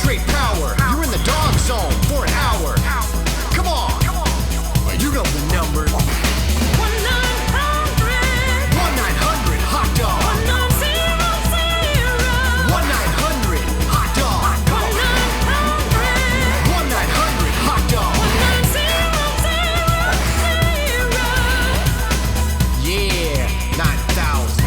straight power. You're in the dog zone for an hour. Come on. You know the number. 1-900 hot dog. 1-900 hot dog. 1-900 hot dog. Yeah, 9,000.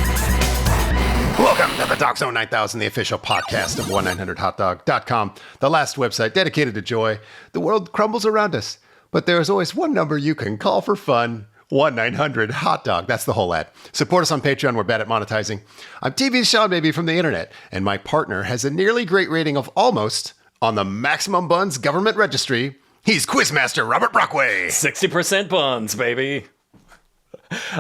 Welcome to the DOGGZZONE 9000, the official podcast of 1-900hotdog.com, the last website dedicated to joy. The world crumbles around us, but there is always one number you can call for fun. 1-900-HOT-DOG. That's the whole ad. Support us on Patreon. We're bad at monetizing. I'm TV Sean Baby from the internet, and my partner has a nearly great rating of almost on the Maximum Buns Government Registry. He's Quizmaster Robert Brockway. 60% buns, baby.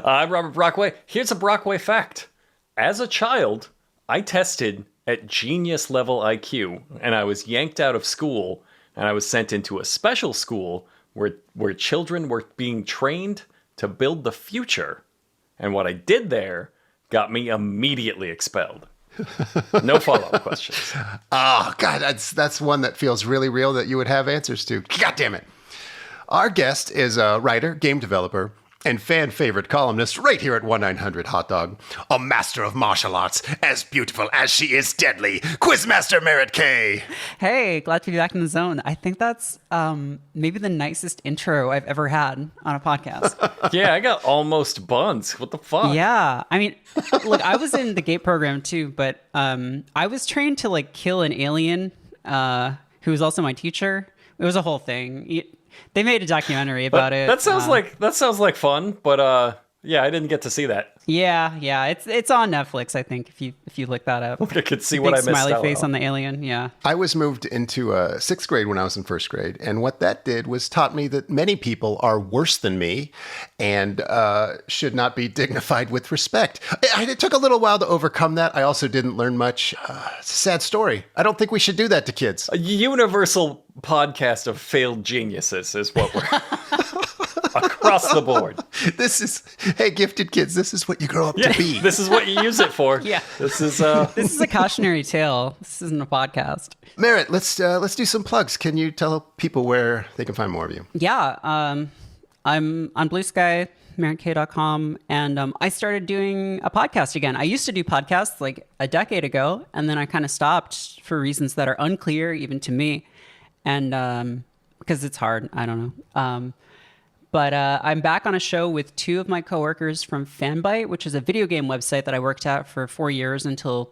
I'm Robert Brockway. Here's a Brockway fact. As a child, I tested at genius level IQ, and I was yanked out of school, and I was sent into a special school where children were being trained to build the future. And what I did there got me immediately expelled. No follow-up questions. Oh, God, that's one that feels really real that you would have answers to. God damn it. Our guest is a writer, game developer, and fan-favorite columnist right here at 1-900-HOT-DOG. A master of martial arts, as beautiful as she is deadly. Quizmaster Merritt K. Hey, glad to be back in the zone. I think that's maybe the nicest intro I've ever had on a podcast. Yeah, I got almost buns. What the fuck? Yeah. I mean, look, I was in the GATE program too, but I was trained to like kill an alien who was also my teacher. It was a whole thing. They made a documentary about it. That sounds like fun, but yeah, I didn't get to see that. Yeah, it's on Netflix, I think, if you look that up. I could see what I missed smiley out face on the alien, yeah. I was moved into sixth grade when I was in first grade, and what that did was taught me that many people are worse than me and should not be dignified with respect. It took a little while to overcome that. I also didn't learn much. It's a sad story. I don't think we should do that to kids. A universal podcast of failed geniuses is what we're... across the board. Hey, gifted kids, this is what you grow up to be. This is what you use it for. Yeah. This is a cautionary tale. This isn't a podcast. Merritt, let's do some plugs. Can you tell people where they can find more of you? Yeah. I'm on Blue Sky, merrittk.com, and I started doing a podcast again. I used to do podcasts like a decade ago, and then I kind of stopped for reasons that are unclear even to me, and because it's hard. I don't know. But I'm back on a show with two of my coworkers from Fanbyte, which is a video game website that I worked at for 4 years until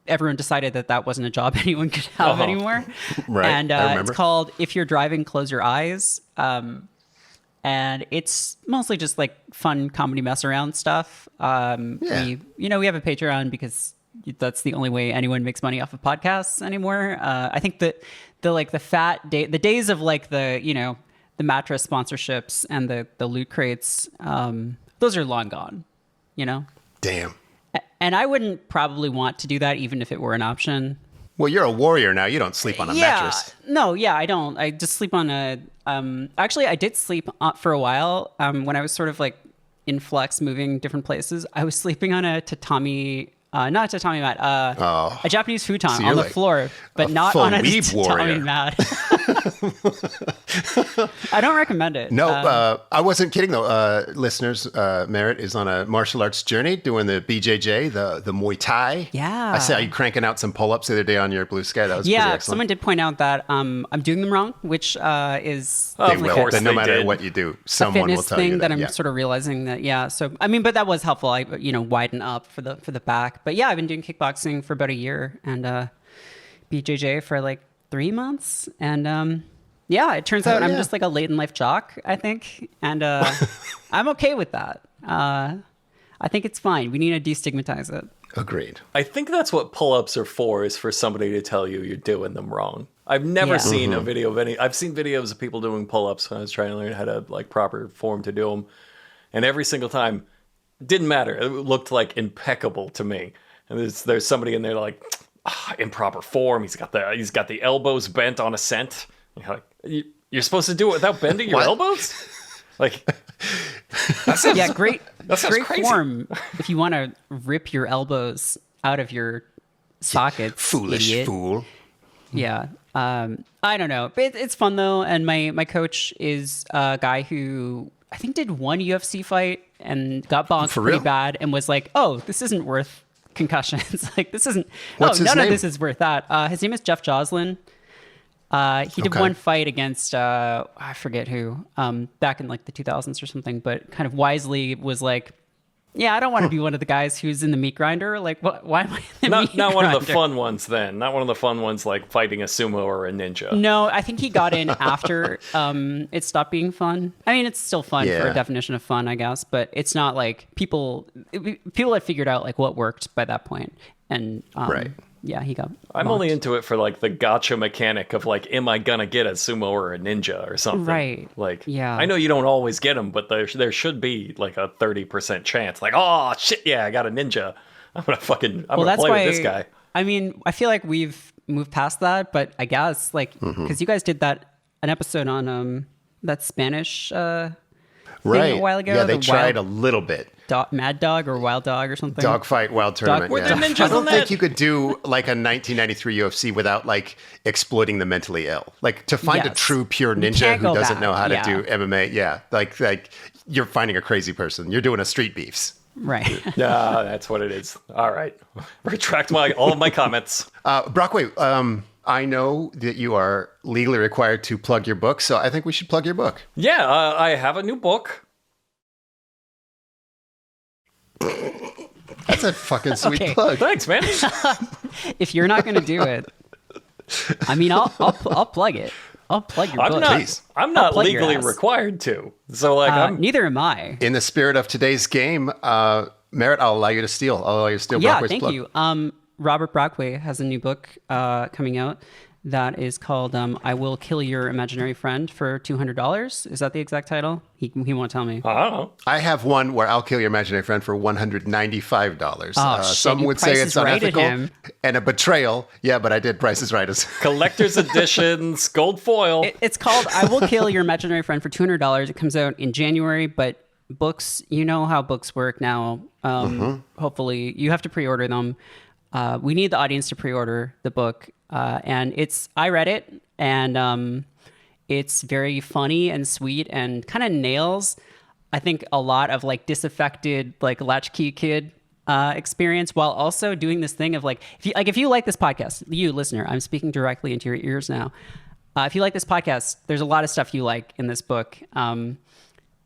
everyone decided that wasn't a job anyone could have anymore. Right, and it's called If You're Driving, Close Your Eyes. And it's mostly just like fun comedy mess around stuff. We have a Patreon because that's the only way anyone makes money off of podcasts anymore. I think that the days of like the mattress sponsorships and the loot crates, those are long gone, Damn. And I wouldn't probably want to do that even if it were an option. Well, you're a warrior now. You don't sleep on a mattress. No, I don't. I just sleep on a... actually, I did sleep for a while when I was sort of like in flux, moving different places. I was sleeping on a tatami... not a tatami mat, a Japanese futon on the floor, but not on a tatami mat. I don't recommend it. No, I wasn't kidding though. Listeners, Merritt is on a martial arts journey doing the BJJ, the Muay Thai. Yeah. I saw you cranking out some pull-ups the other day on your Blue Sky. That was pretty excellent. Someone did point out that I'm doing them wrong, which is they will. No matter what you do, someone will tell you that. I'm sort of realizing that. So I mean, but that was helpful. I widen up for the back. But yeah, I've been doing kickboxing for about a year and BJJ for like 3 months. And it turns out I'm just like a late in life jock, I think. And I'm okay with that. I think it's fine. We need to destigmatize it. Agreed. I think that's what pull-ups are for, is for somebody to tell you you're doing them wrong. I've never seen a video of any... I've seen videos of people doing pull-ups when I was trying to learn how to like proper form to do them. And every single time, didn't matter. It looked like impeccable to me. And there's somebody in there like, improper form. He's got the elbows bent on a cent. You're supposed to do it without bending your elbows? Like, that sounds, great crazy. form if you want to rip your elbows out of your sockets. Foolish idiot. fool. Yeah. I don't know. It's fun though. And my coach is a guy who I think did one UFC fight and got bonked For pretty real? bad and was like, oh, this isn't worth concussions. Like this isn't, What's his none name? of this is worth that. His name is Jeff Joslin. He did Okay. one fight against, I forget who, back in like the 2000s or something, but kind of wisely was like, yeah, I don't want to be one of the guys who's in the meat grinder. Like, why am I in the meat Not one of the grinder? fun ones then. Not one of the fun ones like fighting a sumo or a ninja. No, I think he got in after it stopped being fun. I mean, it's still fun for Yeah. a definition of fun, I guess, but it's not like people had figured out like what worked by that point. And Right. yeah, he got. I'm mocked. only into it for like the gotcha mechanic of like, am I gonna get a sumo or a ninja or something? Right. Like, Yeah. I know you don't always get them, but there should be like a 30% chance. Like, oh shit, yeah, I got a ninja. I'm gonna play with this guy. I mean, I feel like we've moved past that, but I guess like because you guys did an episode on that Spanish thing Right. a while ago. Yeah, they the tried a Wild little bit. Mad Dog or Wild Dog or something. Dogfight Wild Tournament. Were yeah. there ninjas I don't on think that? you could do like a 1993 UFC without like exploiting the mentally ill. Like to find a Yes. true pure You ninja can't who go doesn't back. know how to Yeah. do MMA. Yeah, like you're finding a crazy person. You're doing a street beefs. Right. Yeah, that's what it is. All right, retract all of my comments. Brockway, I know that you are legally required to plug your book, so I think we should plug your book. Yeah, I have a new book. That's a fucking sweet Okay. plug. Thanks, man. If you're not going to do it, I mean, I'll plug it. I'll plug your I'm book. not. Please. I'm not plug your legally ass. required to. So like, Neither am I. In the spirit of today's game, Merritt, I'll allow you to steal. I'll allow you to steal Yeah, Brockway's thank plug. you. Robert Brockway has a new book coming out that is called "I Will Kill Your Imaginary Friend" for $200. Is that the exact title? He won't tell me. I don't know. I have one where I'll kill your imaginary friend for $195. Oh, shit, Some you would say Price it's is Righted unethical him. and a betrayal. Yeah, but I did Price is Right. Collector's editions, gold foil. It's called "I Will Kill Your Imaginary Friend" for $200. It comes out in January, but books, you know how books work now. Hopefully, you have to pre-order them. We need the audience to pre-order the book, and I read it, and it's very funny and sweet, and kind of nails, I think, a lot of like disaffected, like latchkey kid experience, while also doing this thing of like, if you like this podcast, you listener, I'm speaking directly into your ears now. If you like this podcast, there's a lot of stuff you like in this book.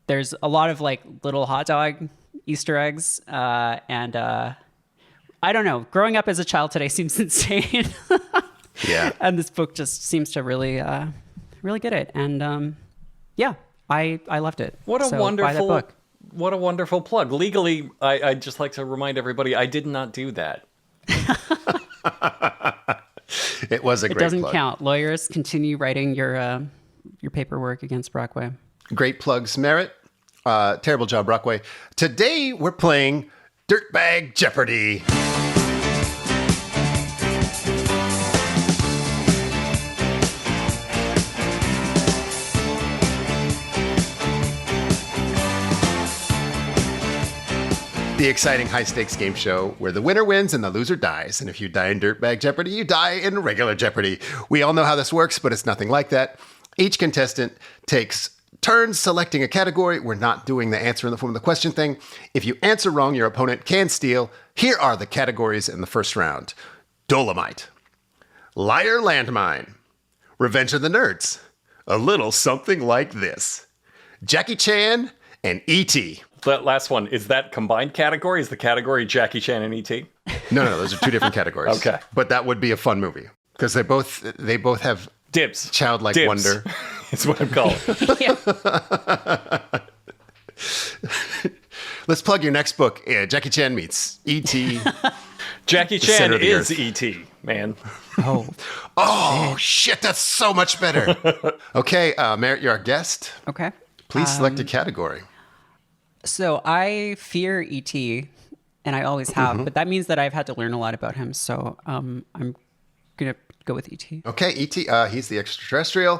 There's a lot of like little hot dog Easter eggs, and I don't know. Growing up as a child today seems insane. Yeah. And this book just seems to really get it. And yeah, I loved it. What a So, buy that wonderful, book. what a wonderful plug. Legally, I'd just like to remind everybody, I did not do that. It was a It great doesn't plug. count. Lawyers, continue writing your paperwork against Brockway. Great plugs, Merritt. Terrible job, Brockway. Today we're playing Dirtbag Jeopardy. The exciting high-stakes game show where the winner wins and the loser dies. And if you die in Dirtbag Jeopardy, you die in regular Jeopardy. We all know how this works, but it's nothing like that. Each contestant takes turns selecting a category. We're not doing the answer in the form of the question thing. If you answer wrong, your opponent can steal. Here are the categories in the first round. Dolomite. Liar Landmine. Revenge of the Nerds. A little something like this. Jackie Chan and E.T. That last one, is that combined category? Is the category Jackie Chan and E.T.? No, those are two different categories. Okay. But that would be a fun movie because they both have Dibs. childlike Dibs. wonder. It's what I'm called. Let's plug your next book. Jackie Chan meets E.T. Jackie center Chan of the is earth. E.T., man. Oh, shit, that's so much better. Okay, Merritt, you're our guest. Okay. Please select a category. So I fear ET, and I always have, but that means that I've had to learn a lot about him. So I'm gonna go with ET. Okay, E.T., he's the extraterrestrial.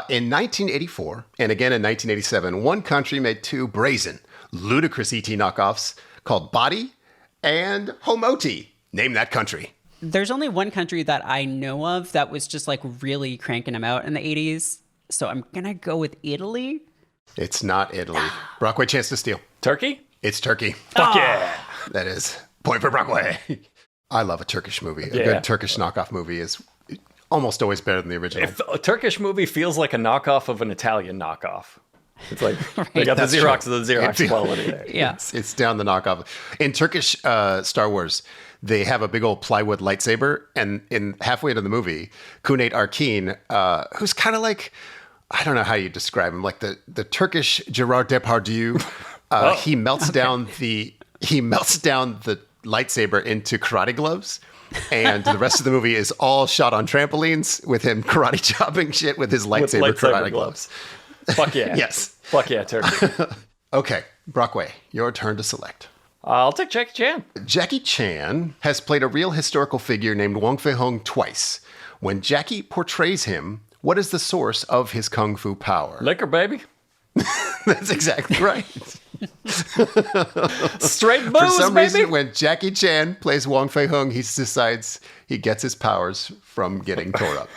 In 1984, and again in 1987, one country made two brazen, ludicrous E.T. knockoffs called Body and Homoti. Name that country. There's only one country that I know of that was just like really cranking them out in the 80s. So I'm going to go with Italy. It's not Italy. Brockway, chance to steal. Turkey? It's Turkey. Fuck yeah. That is point for Brockway. I love a Turkish movie. A good Turkish knockoff movie is almost always better than the original. If a Turkish movie feels like a knockoff of an Italian knockoff, it's like Right. they got the That's Xerox true. of the Xerox quality there. Yeah. It's down the knockoff. In Turkish Star Wars, they have a big old plywood lightsaber, and in halfway into the movie, Cunait Arkin, who's kind of like, I don't know how you describe him, like the Turkish Gerard Depardieu. He melts down the lightsaber into karate gloves. And the rest of the movie is all shot on trampolines with him karate chopping shit with his lightsaber karate gloves. Fuck yeah. Yes. Fuck yeah, Turkey. Okay, Brockway, your turn to select. I'll take Jackie Chan. Jackie Chan has played a real historical figure named Wong Fei-hung twice. When Jackie portrays him, what is the source of his kung fu power? Liquor, baby. That's exactly right. Straight booze, For some baby. reason, when Jackie Chan plays Wong Fei-hung, he decides he gets his powers from getting tore up.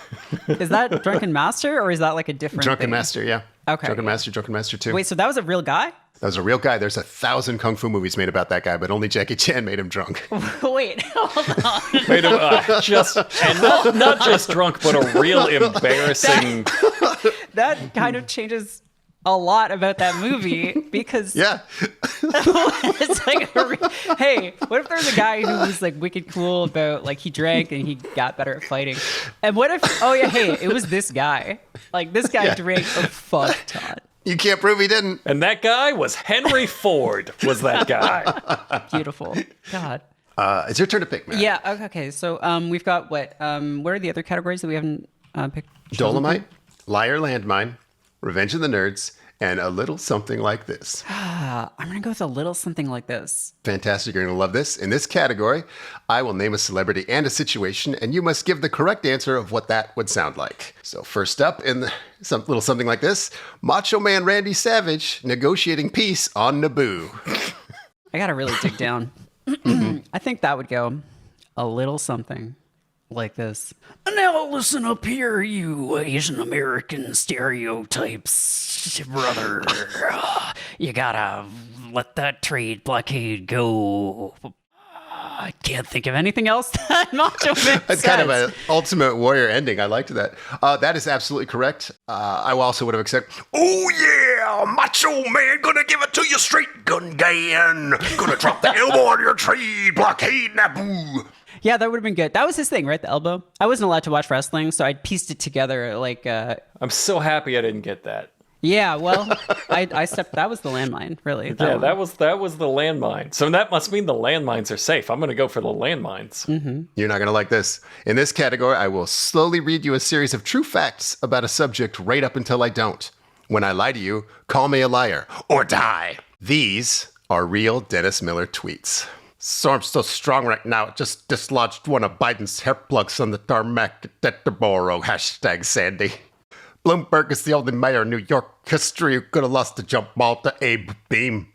Is that Drunken Master or is that like a different Drunken thing? Master, yeah. Okay, Drunken Master 2. Wait, so that was a real guy? That was a real guy. There's 1,000 kung fu movies made about that guy, but only Jackie Chan made him drunk. Wait, hold on. Made him, not just drunk, but a real embarrassing. That kind of changes a lot about that movie because Yeah. it's like, hey, what if there's a guy who was like wicked cool about like he drank and he got better at fighting? And what if, oh yeah, hey, it was this guy. Like this guy drank a fuck ton. You can't prove he didn't. And that guy was Henry Ford, was that guy. Beautiful. God. It's your turn to pick, man. Yeah. Okay. So we've got what? What are the other categories that we haven't picked? Dolomite, Liar Landmine, Revenge of the Nerds, and a little something like this. I'm gonna go with a little something like this. Fantastic. You're going to love this. In this category, I will name a celebrity and a situation, and you must give the correct answer of what that would sound like. So first up, in some little something like this, Macho Man Randy Savage negotiating peace on Naboo. I gotta really dig down. I think that would go a little something like this. Now listen up here, you Asian American stereotypes, brother. You gotta let that trade blockade go. I can't think of anything else that Macho Man That's says. kind of an Ultimate Warrior ending. I liked that. That is absolutely correct. I also would have accepted, oh yeah, Macho Man, gonna give it to you straight, gun gang. Gonna drop the elbow on your trade blockade, Naboo. Yeah, that would have been good. That was his thing, right? The elbow. I wasn't allowed to watch wrestling, so I pieced it together like. I'm so happy I didn't get that. Yeah, well, I stepped. That was the landmine, really. Yeah, one. that was the landmine. So that must mean the landmines are safe. I'm going to go for the landmines. You're not gonna like this. In this category, I will slowly read you a series of true facts about a subject right up until I don't. When I lie to you, call me a liar or die. These are real Dennis Miller tweets. So I'm so strong right now, it just dislodged one of Biden's hair plugs on the tarmac at Detteboro, #Sandy. Bloomberg is the only mayor in New York history who could have lost the jump ball to Abe Beam.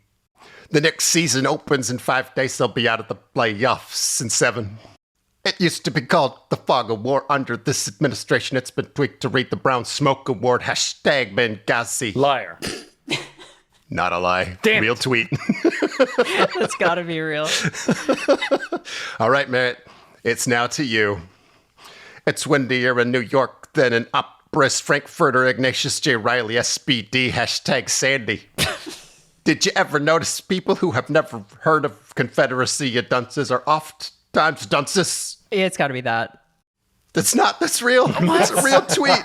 The next season opens in 5 days, they'll be out of the playoffs in 7. It used to be called the Fog Award. Under this administration, it's been tweaked to read the Brown Smoke Award, #Benghazi. Liar. Not a lie. Damn Real it. tweet. That's got to be real. All right, Merritt, it's now to you. It's windier in New York than in Opris, Frankfurter, Ignatius J. Riley, SBD, #Sandy. Did you ever notice people who have never heard of Confederacy dunces are oftentimes dunces? Yeah, it's got to be that. That's real. It's a real tweet.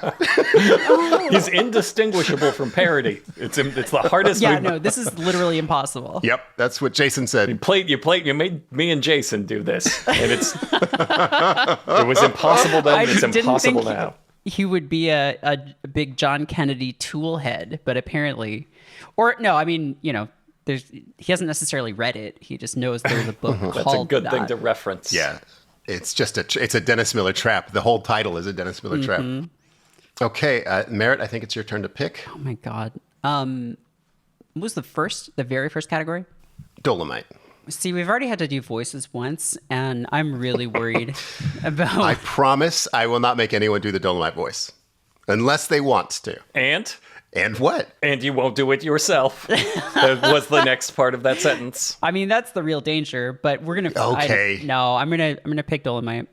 He's indistinguishable from parody. It's the hardest. Yeah, no, this is literally impossible. Yep, that's what Jason said. You made me and Jason do this, and it was impossible then. It's didn't impossible think now. he would be a big John Kennedy tool head, but apparently, or no, I mean, he hasn't necessarily read it. He just knows there's a book called That's a good thing that. to reference. Yeah, it's just it's a Dennis Miller trap. The whole title is a Dennis Miller trap. Okay, Merritt, I think it's your turn to pick. Oh my god. What was the very first category? Dolomite. See, we've already had to do voices once, and I'm really worried about... I promise I will not make anyone do the Dolomite voice. Unless they want to. And what? And you won't do it yourself. That was the next part of that sentence. I mean, that's the real danger, but we're going to... Okay. I'm going to pick Dolomite.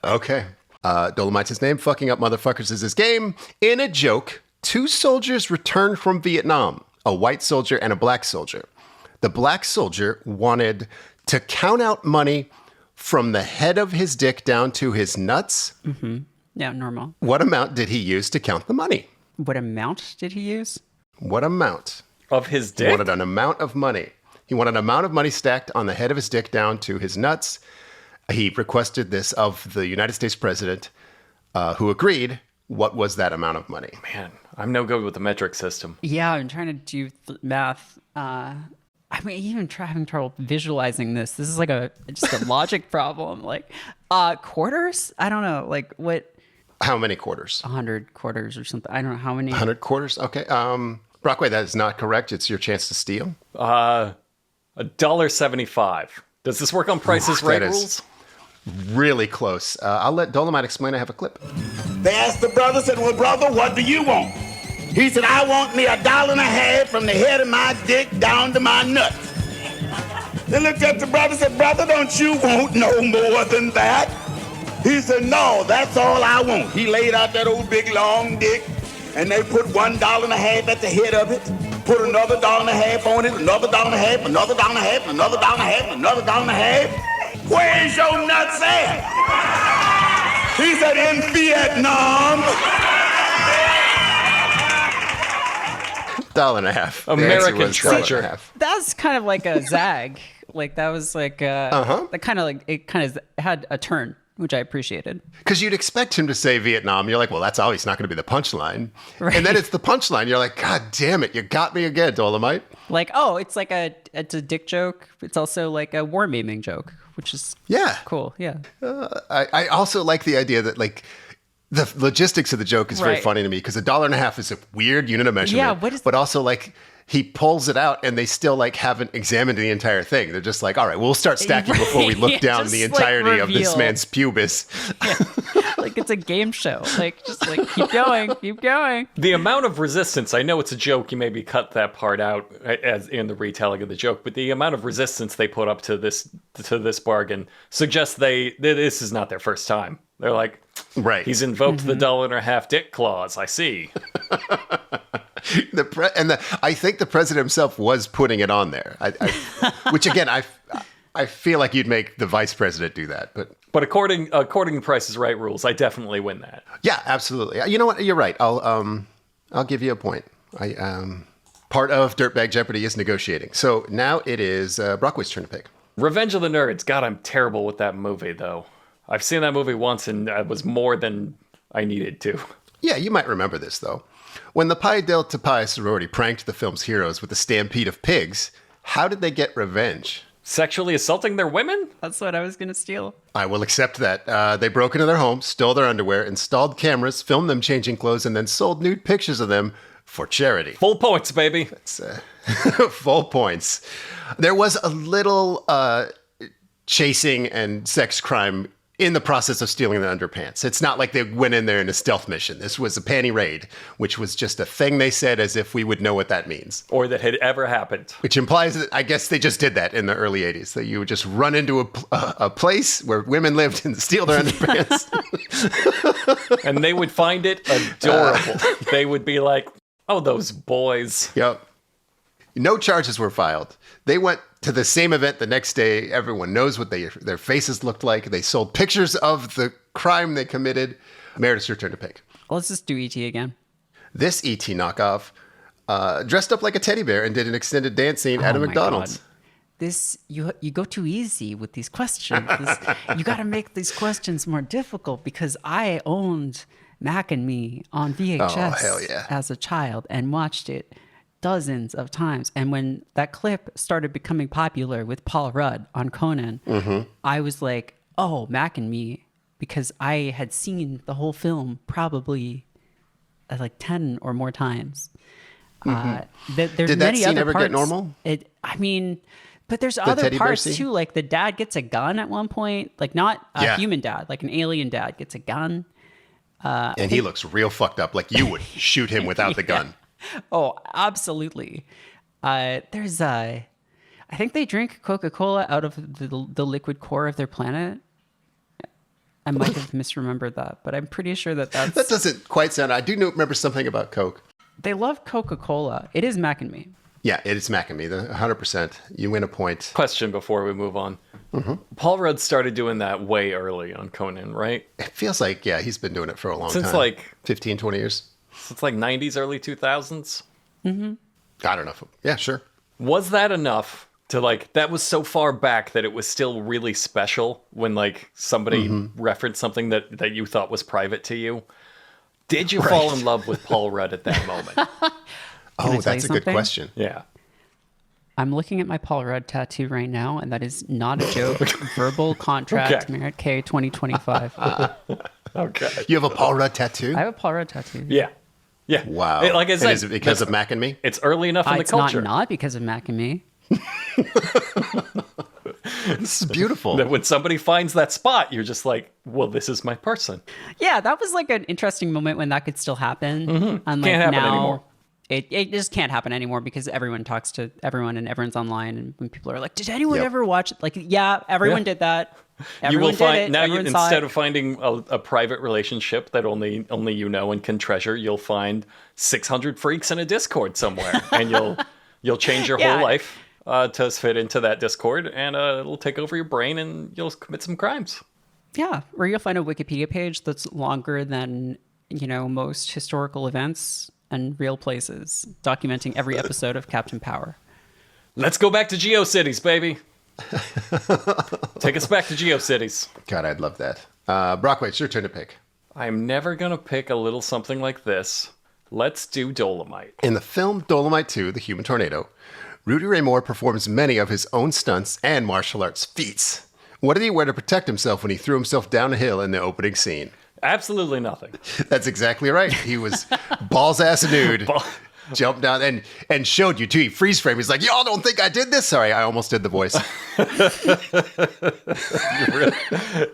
Okay. Dolomite's his name. Fucking up motherfuckers is his game. In a joke, 2 soldiers returned from Vietnam. A white soldier and a black soldier. The black soldier wanted to count out money from the head of his dick down to his nuts. Mm-hmm. Yeah, normal. What amount did he use to count the money? What amount did he use? What amount? Of his dick? He wanted an amount of money. He wanted an amount of money stacked on the head of his dick down to his nuts. He requested this of the United States president, who agreed. What was that amount of money? Man, I'm no good with the metric system. Yeah, I'm trying to do math. I mean, even having trouble visualizing this. This is like just a logic problem. Like, quarters? I don't know. Like, what? How many quarters? 100 quarters or something. I don't know how many. 100 quarters? Okay. Brockway, that is not correct. It's your chance to steal. $1.75. Does this work on Price's Right rules? Really close. I'll let Dolomite explain. I have a clip. They asked the brother, said, well, brother, what do you want? He said, I want me $1.50 from the head of my dick down to my nuts. They looked at the brother and said, brother, don't you want no more than that? He said, no, that's all I want. He laid out that old big long dick, and they put $1.50 at the head of it, put another $1.50 on it, another $1.50, another $1.50, another $1.50, another $1.50. Where's your nuts at? He said, in Vietnam. $1.50. American treasure. That's kind of like a zag. Like that was like that kind of like it kind of had a turn, which I appreciated. Because you'd expect him to say Vietnam. You're like, well, that's always not going to be the punchline. Right. And then it's the punchline. You're like, God damn it, you got me again, Dolomite. Like, oh, it's like it's a dick joke. It's also like a war maiming joke, which is cool. Yeah. I also like the idea that like the logistics of the joke is very Right. funny to me because $1.50 is a weird unit of measurement. Yeah, but also like he pulls it out and they still like haven't examined the entire thing. They're just like, all right, we'll start stacking before we look down Just, the like, entirety of this reveal. man's pubis. Like it's a game show. Like just like keep going, keep going. The amount of resistance, I know it's a joke, you maybe cut that part out as in the retelling of the joke, but the amount of resistance they put up to this bargain suggests this is not their first time. They're like, Right. he's invoked the $1.50 dick clause, I see. I think the president himself was putting it on there, which again, I feel like you'd make the vice president do that, But according to Price's Right rules, I definitely win that. yeah, absolutely. You know what? You're right. I'll give you a point. Part of Dirtbag Jeopardy is negotiating. So now it is Brockway's turn to pick. Revenge of the Nerds. God, I'm terrible with that movie, though. I've seen that movie once, and it was more than I needed to. Yeah, you might remember this, though. When the Pi Delta Pi sorority pranked the film's heroes with a stampede of pigs, how did they get revenge? Sexually assaulting their women? That's what I was gonna steal. I will accept that. They broke into their home, stole their underwear, installed cameras, filmed them changing clothes, and then sold nude pictures of them for charity. Full points, baby. It's full points. There was a little chasing and sex crime in the process of stealing the underpants. It's not like they went in there in a stealth mission. This was a panty raid, which was just a thing they said as if we would know what that means. Or that had ever happened. Which implies that I guess they just did that in the early 80s, that you would just run into a place where women lived and steal their underpants. And they would find it adorable. They would be like, oh, those boys. Yep. No charges were filed. They went to the same event the next day. Everyone knows what their faces looked like. They sold pictures of the crime they committed. Merritt, it's your turn to pick. Let's just do ET again. This ET knockoff dressed up like a teddy bear and did an extended dance scene at a Oh my McDonald's. God. This you go too easy with these questions. You got to make these questions more difficult because I owned Mac and Me on VHS hell yeah. as a child and watched it dozens of times. And when that clip started becoming popular with Paul Rudd on Conan, I was like, oh, Mac and Me, because I had seen the whole film probably like 10 or more times. There's Did that many scene other ever parts. get normal? I mean, But there's other teddy bear parts scene? too, like the dad gets a gun at one point, like not a human dad, like an alien dad gets a gun. And he looks real fucked up, like you would shoot him without the gun. Oh, absolutely. I think they drink Coca-Cola out of the liquid core of their planet. I might have misremembered that, but I'm pretty sure that doesn't quite sound. I do remember something about Coke. They love Coca-Cola. It is Mac and Me. Yeah, it is Mac and Me, 100%. You win a point. Question before we move on. Mm-hmm. Paul Rudd started doing that way early on Conan, right? It feels like, he's been doing it for a long time. Since like 15, 20 years. Since like 90s, early 2000s. Mm-hmm. I don't know. Yeah, sure. Was that enough to like, that was so far back that it was still really special when like somebody referenced something that you thought was private to you? Did you fall in love with Paul Rudd at that moment? Oh, that's a good question. Yeah. I'm looking at my Paul Rudd tattoo right now, and that is not a joke. Verbal contract, Merritt K 2025. Okay. You have a Paul Rudd tattoo? I have a Paul Rudd tattoo. Yeah. Yeah. Wow. Like I said, is it because of Mac and Me? It's early enough in the It's culture. not because of Mac and Me. This is beautiful. That when somebody finds that spot, you're just like, well, this is my person. Yeah, that was like an interesting moment when that could still happen. And like Can't happen now, anymore. It just can't happen anymore because everyone talks to everyone and everyone's online. And when people are like, did anyone ever watch it? Like, yeah, everyone did that. Everyone You will did find it. now. Everyone saw Instead it. of finding a private relationship that only you know and can treasure, you'll find 600 freaks in a Discord somewhere, and you'll change your whole life to fit into that Discord, and it'll take over your brain, and you'll commit some crimes. Yeah, or you'll find a Wikipedia page that's longer than, most historical events and real places, documenting every episode of Captain Power. Let's go back to GeoCities, baby. Take us back to GeoCities. God, I'd love that. Brockway, it's your turn to pick. I'm never going to pick a little something like this. Let's do Dolomite. In the film Dolomite 2, The Human Tornado, Rudy Ray Moore performs many of his own stunts and martial arts feats. What did he wear to protect himself when he threw himself down a hill in the opening scene? Absolutely nothing. That's exactly right. He was balls ass nude. Jumped down and showed you too. He freeze frame. He's like, y'all don't think I did this? Sorry, I almost did the voice.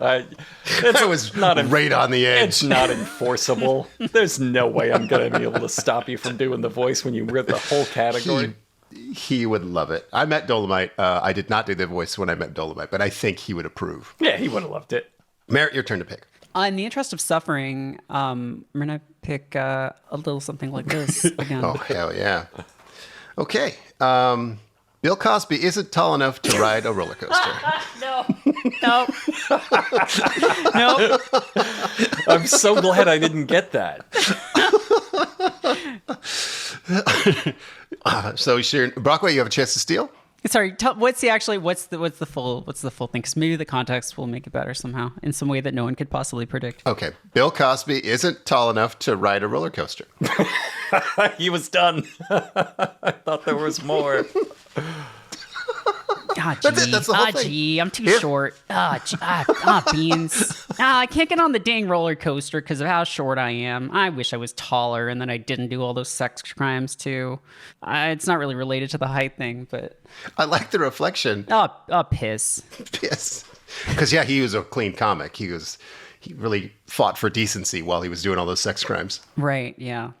I was not right on the edge. It's not enforceable. There's no way I'm going to be able to stop you from doing the voice when you rip the whole category. He would love it. I met Dolomite. I did not do the voice when I met Dolomite, but I think he would approve. Yeah, he would have loved it. Merritt, your turn to pick. In the interest of suffering, I'm going to pick a little something like this again. Oh, hell yeah. Okay. Bill Cosby isn't tall enough to ride a roller coaster. No. I'm so glad I didn't get that. So, Sharon, Brockway, you have a chance to steal? Sorry, what's the full thing? Because maybe the context will make it better somehow in some way that no one could possibly predict. Okay. Bill Cosby isn't tall enough to ride a roller coaster. He was done. I thought there was more. That's the whole thing. Gee, I'm too short. Beans. I can't get on the dang roller coaster because of how short I am. I wish I was taller and then I didn't do all those sex crimes too. It's not really related to the height thing, but... I like the reflection. Piss. Yes. Because, he was a clean comic. He really fought for decency while he was doing all those sex crimes. Right, yeah.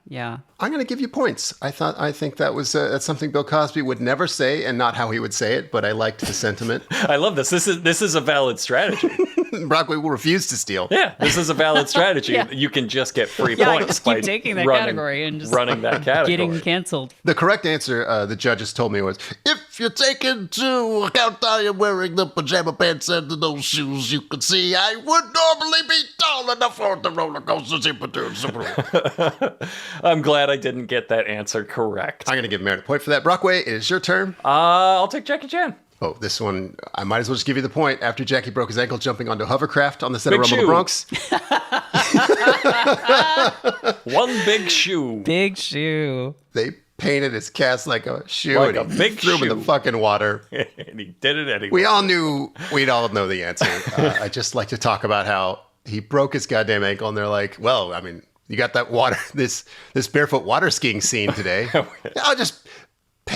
I'm going to give you points. I think that was that's something Bill Cosby would never say and not how he would say it, but I liked the sentiment. I love this. This is a valid strategy. Brockway will refuse to steal. Yeah, this is a valid strategy. Yeah. You can just get free I points just by keep taking that running, category and just running that category. getting canceled. The correct answer, the judges told me, was, if you take into account I am wearing the pajama pants and those shoes, you could see I would normally be tall enough for the roller coaster. I'm glad I didn't get that answer correct. I'm going to give Merritt a point for that. Brockway, it is your turn. I'll take Jackie Chan. Oh, this one, I might as well just give you the point. After Jackie broke his ankle jumping onto a hovercraft on the set Big of Rumble the shoe. Bronx. One big shoe. Big shoe. They painted his cast like a shoe Like and a he big threw him in shoe. the fucking water. And he did it anyway. We'd all know the answer. I just like to talk about how he broke his goddamn ankle and they're like, well, I mean, you got that water, this barefoot water skiing scene today. I'll just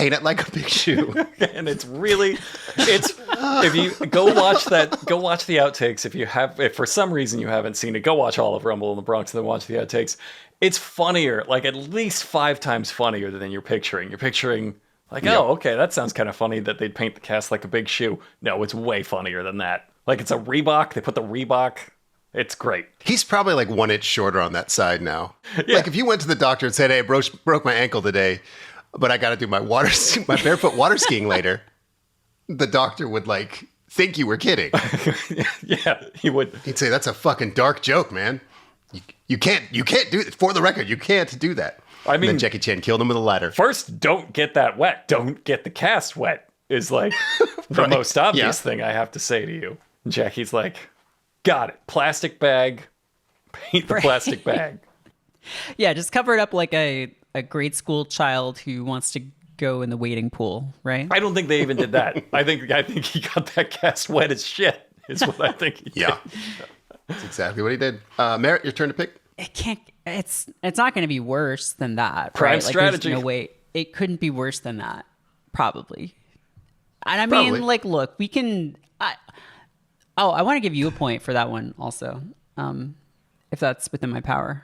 paint it like a big shoe. And it's if you go watch the outtakes. If for some reason you haven't seen it, go watch all of Rumble in the Bronx and then watch the outtakes. It's funnier, like at least 5 times funnier than you're picturing. You're picturing like, oh, okay, that sounds kind of funny that they'd paint the cast like a big shoe. No, it's way funnier than that. Like it's a Reebok. They put the Reebok. It's great. He's probably like 1 inch shorter on that side now. Yeah. Like if you went to the doctor and said, hey, broke my ankle today, but I got to do my barefoot water skiing later, the doctor would like think you were kidding. Yeah, he would. He'd say, that's a fucking dark joke, man. You can't do it. For the record, you can't do that. I mean, and then Jackie Chan killed him with a ladder. First, don't get that wet. Don't get the cast wet is like the Right. most obvious thing I have to say to you. And Jackie's like, got it. Plastic bag. Paint the plastic bag. Yeah, just cover it up like a grade school child who wants to go in the wading pool, right? I don't think they even did that. I think he got that cast wet as shit. Is what I think he did. Yeah. That's exactly what he did. Merritt, your turn to pick. It can't. It's not going to be worse than that. Prime right? strategy. Like, there's no way it couldn't be worse than that. Probably. And I Probably. mean, like, look, we can. I want to give you a point for that one also, if that's within my power.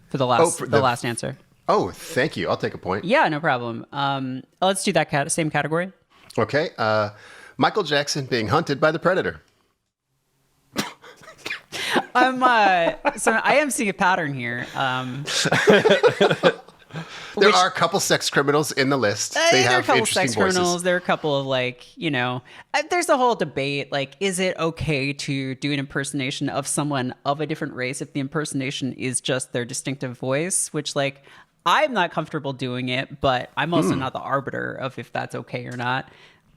For the last answer. Oh, thank you. I'll take a point. Yeah, no problem. Let's do that same category. Okay. Michael Jackson being hunted by the Predator. So I am seeing a pattern here. There are a couple sex criminals in the list. They there are a have couple interesting sex voices. criminals. There are a couple of there's a whole debate. Like, is it okay to do an impersonation of someone of a different race if the impersonation is just their distinctive voice? Which, like, I'm not comfortable doing it, but I'm also not the arbiter of if that's okay or not.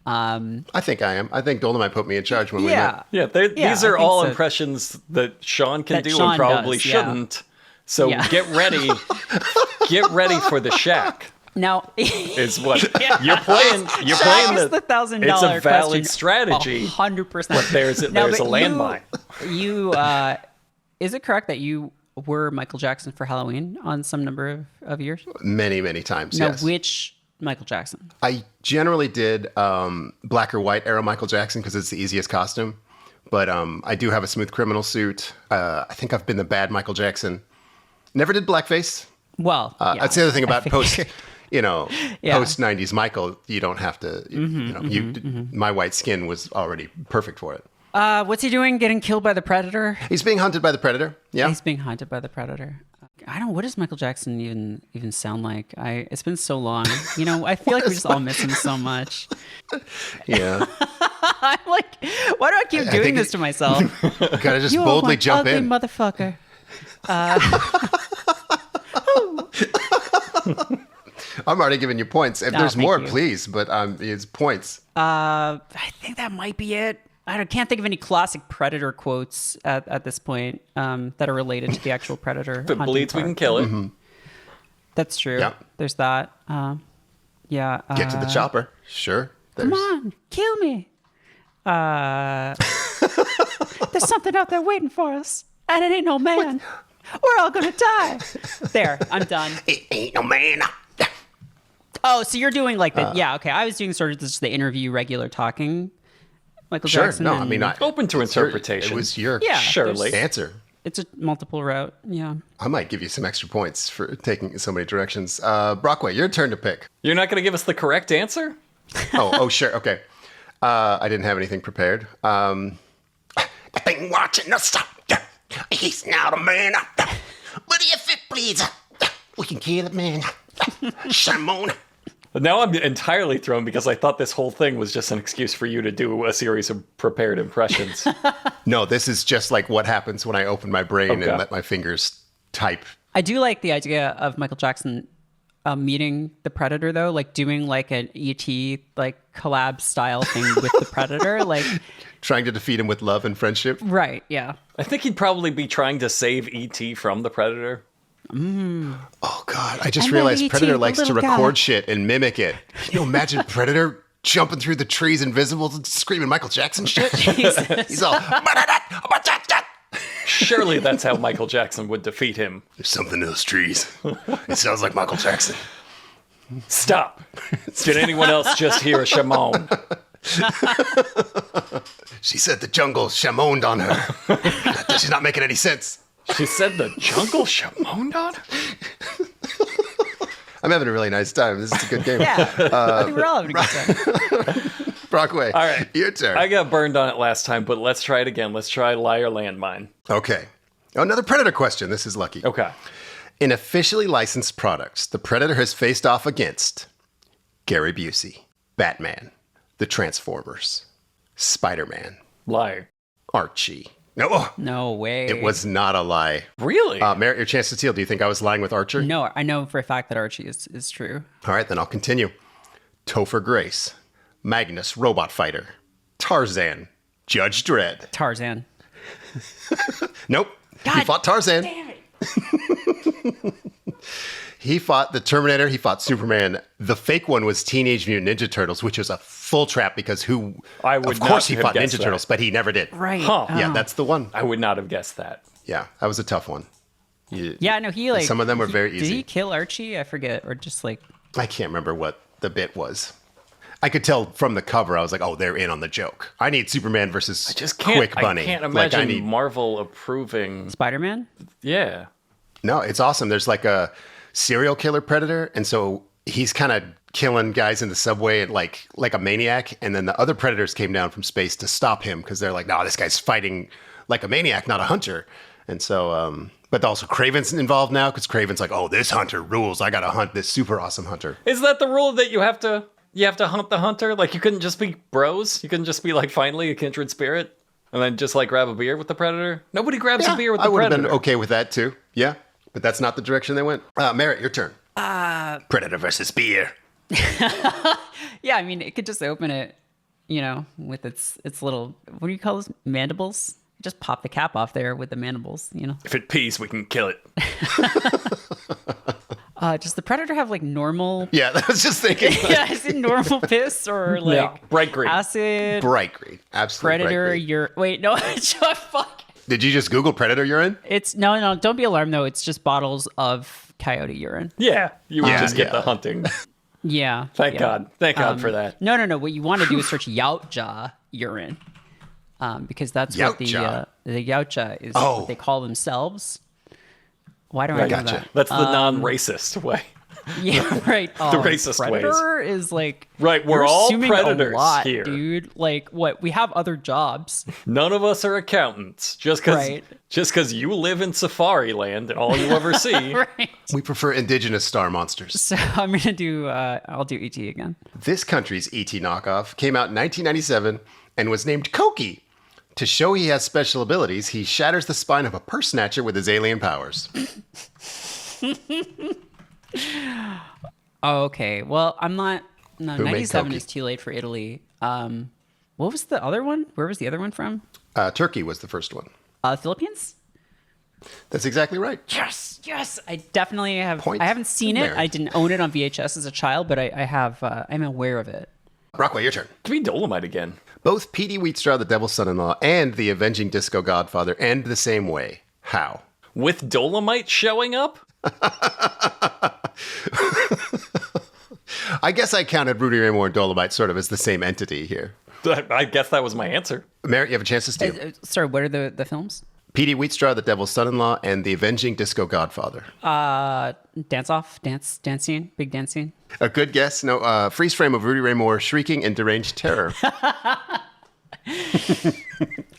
I think I am. I think Dolomite put me in charge when we met. Yeah, these are I think all so. impressions that Sean can That do Sean and probably does, yeah. shouldn't. So Yeah. get ready. Get ready for the shack. Now, Is what you're playing. You're playing the $1,000 It's a valid question, strategy. 100%. But there's a landmine. You is it correct that you were Michael Jackson for Halloween on some number of years? Many, many times, Now, yes. which Michael Jackson? I generally did black or white era Michael Jackson because it's the easiest costume. But I do have a smooth criminal suit. I think I've been the bad Michael Jackson. Never did blackface. Well, yeah, That's the other thing about I post, figured. post 90s Michael. You don't have to, my white skin was already perfect for it. What's he doing? Getting killed by the Predator? He's being hunted by the Predator. Yeah. He's being hunted by the Predator. I don't. What does Michael Jackson even sound like? It's been so long. I feel like we just all miss him so much. Yeah. I'm like, why do I keep doing think this to myself? Gotta just You are boldly one jump ugly in. motherfucker. I'm already giving you points. If No, there's thank more, you. please. But it's points. I think that might be it. Can't think of any classic Predator quotes at this point that are related to the actual Predator. If it hunting bleeds, we part. can kill it. That's true. Yeah. There's that. Yeah. Get to the chopper. Sure. There's, Come on, kill me. There's something out there waiting for us, and it ain't no man. We're all gonna die. There, I'm done. It ain't no man. Oh, so you're doing like the yeah? Okay, I was doing sort of just the interview, regular talking. Michael Sure. Jackson. No, and I mean, Open to interpretation. It was your Yeah, surely. answer. it's a multiple route. Yeah. I might give you some extra points for taking so many directions. Brockway, your turn to pick. You're not going to give us the correct answer? Oh, sure. Okay. I didn't have anything prepared. The thing watching us. He's not a man. But if it bleeds, we can kill it, man. Simone. Now I'm entirely thrown because I thought this whole thing was just an excuse for you to do a series of prepared impressions. No, this is just like what happens when I open my brain Okay. and let my fingers type. I do like the idea of Michael Jackson meeting the Predator, though, like doing like an ET like collab style thing with the Predator, like Trying to defeat him with love and friendship. right, yeah. I think he'd probably be trying to save E.T. from the Predator. Oh, God. I just And then realized E.T., Predator the likes to little guy. record shit and mimic it. Can you imagine Predator jumping through the trees invisible, screaming Michael Jackson shit? He's all... Surely that's how Michael Jackson would defeat him. There's something in those trees. It sounds like Michael Jackson. Stop. Did anyone else just hear a shamon? She said the jungle shamoned on her. She's not making any sense. She said the jungle shamoned on her? I'm having a really nice time. This is a good game. Yeah, I think we're all having a good time. Brockway, All right. your turn. I got burned on it last time, but let's try it again. Let's try liar landmine. Okay. Another Predator question. This is lucky. Okay. In officially licensed products, the Predator has faced off against Gary Busey, Batman, the Transformers, Spider-Man, Liar. Archie. No, No way. it was not a lie. Really? Merritt, your chance to steal. Do you think I was lying with Archer? No, I know for a fact that Archie is true. All right, then I'll continue. Topher Grace, Magnus Robot Fighter, Tarzan, Judge Dredd. Tarzan. Nope. He fought Tarzan. Damn it. He fought the Terminator. He fought Superman. The fake one was Teenage Mutant Ninja Turtles, which was a full trap because I would of course not he have fought guessed Ninja that. Turtles, but he never did. Right. Huh. Yeah, Oh. that's the one. I would not have guessed that. Yeah, that was a tough one. Yeah, no, he like Some of them were very Did easy. he kill Archie? I forget, or just like I can't remember what the bit was. I could tell from the cover. I was like, "Oh, they're in on the joke." I need Superman versus Just can't. Quick Bunny. I can't Like, imagine Marvel approving. Spider-Man. Yeah. No, it's awesome. There's like a serial killer predator, and so he's kind of killing guys in the subway and like a maniac. And then the other predators came down from space to stop him because they're like, "No, this guy's fighting like a maniac, not a hunter." And so, but also Kraven's involved now because Kraven's like, "Oh, this hunter rules. I gotta hunt this super awesome hunter." Is that the rule that you have to hunt the hunter? Like you couldn't just be bros? You couldn't just be like finally a kindred spirit and then just like grab a beer with the predator? Nobody grabs a beer with the I would predator. have been okay with that too. Yeah, but that's not the direction they went. Merritt, your turn. Predator versus beer. Yeah, I mean, it could just open it, with its little, what do you call those, mandibles? Just pop the cap off there with the mandibles, If it pees, we can kill it. Does the predator have like normal? Yeah, I was just thinking. Yeah, is it normal piss or like bright green. acid? Bright green, absolutely. Predator, bright green. wait, no, fuck. Did you just Google predator urine? It's no, don't be alarmed though. It's just bottles of coyote urine. Yeah, you would Yeah, just get yeah. the hunting. Yeah. Thank yeah. God. Thank God for that. No. What you want to do is search Yautja urine, because that's what Yautja? the Yautja is Oh. what they call themselves. Why do I know Gotcha. that? That's the non-racist way. Yeah, right. The racist predator is like Right, we're you're all assuming predators a lot, here. dude. Like what? We have other jobs. None of us are accountants. Just Right. because you live in Safari Land and all you ever see. Right. We prefer indigenous star monsters. So I'm gonna do. I'll do ET again. This country's ET knockoff came out in 1997 and was named Koki. To show he has special abilities, he shatters the spine of a purse snatcher with his alien powers. Oh, okay. Well, I'm not. No, Who made 97 Koki? is too late for Italy. What was the other one? Where was the other one from? Turkey was the first one. Philippines? That's exactly right. Yes. I definitely have. Point I haven't seen to it. Merritt. I didn't own it on VHS as a child, but I have. I'm aware of it. Brockway, your turn. Give me Dolomite again. Both Petey Wheatstraw, the Devil's Son-in-Law, and the Avenging Disco Godfather end the same way. How? With Dolomite showing up? I guess I counted Rudy Ray Moore and Dolomite sort of as the same entity here. I guess that was my answer. Merritt, you have a chance to steal. Sorry, what are the films? Petey Wheatstraw, the Devil's Son-in-Law, and the Avenging Disco Godfather. Dance scene, big dance scene. A good guess. No, freeze frame of Rudy Ray Moore shrieking in deranged terror.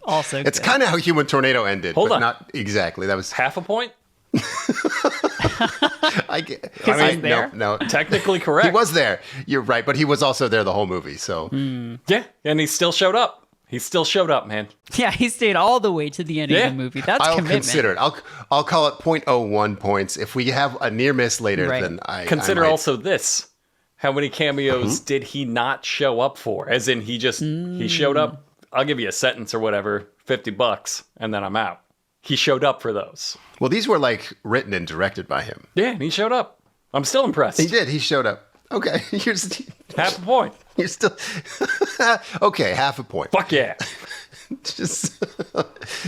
Also, It's kind of how Human Tornado ended. Hold but on. Not exactly. That was. Half a point? he's there? No. Technically correct. He was there. You're right, but he was also there the whole movie. So Yeah, and he still showed up. He still showed up, man. Yeah, he stayed all the way to the end Yeah. of the movie. That's I'll commitment. consider it. I'll call it 0.01 points. If we have a near miss later, Right. then I Consider I might- also this. How many cameos did he not show up for? As in he showed up, I'll give you a sentence or whatever, $50, and then I'm out. He showed up for those. Well, these were like written and directed by him. Yeah, and he showed up. I'm still impressed. He did. He showed up. Okay, Half a point. you're still okay. Half a point. Fuck yeah. Just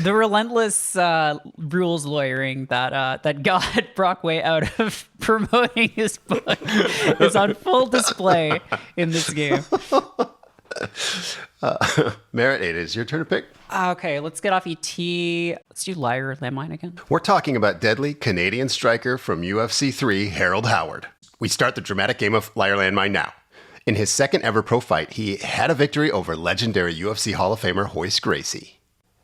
The relentless rules lawyering that got Brockway out of promoting his book is on full display in this game. Merritt, it is your turn to pick. Okay, let's get off ET. Let's do Liar or Landmine again. We're talking about deadly Canadian striker from UFC 3, Harold Howard. We start the dramatic game of Liar Landmine now. In his second ever pro fight, he had a victory over legendary UFC Hall of Famer Hoist Gracie.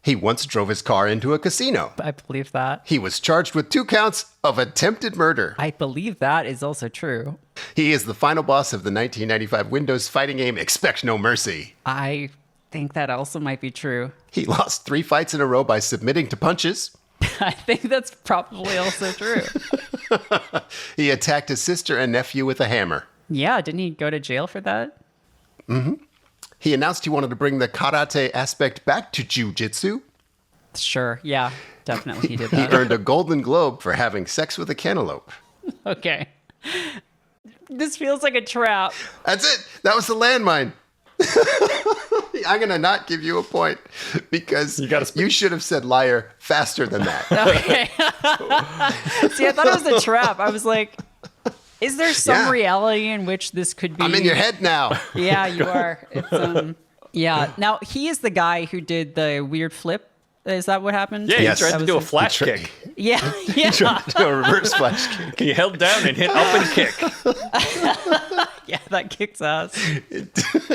He once drove his car into a casino. I believe that. He was charged with 2 counts of attempted murder. I believe that is also true. He is the final boss of the 1995 Windows fighting game Expect No Mercy. I think that also might be true. He lost 3 fights in a row by submitting to punches. I think that's probably also true. He attacked his sister and nephew with a hammer. Yeah, didn't he go to jail for that? He announced he wanted to bring the karate aspect back to jiu-jitsu. Sure, yeah, definitely he did He that. earned a Golden Globe for having sex with a cantaloupe. Okay. This feels like a trap. That's it. That was the landmine. I'm going to not give you a point because you should have said liar faster than that. Okay. See, I thought it was a trap. I was like, is there some reality in which this could be? I'm in your head now. Yeah, you are. It's, yeah. Now, he is the guy who did the weird flip. Is that what happened? Yeah, he Yes. tried to do a him. flash kick. Yeah, yeah. Tried to do a reverse flash kick. He held down and hit up and kick. Yeah, that kicks ass.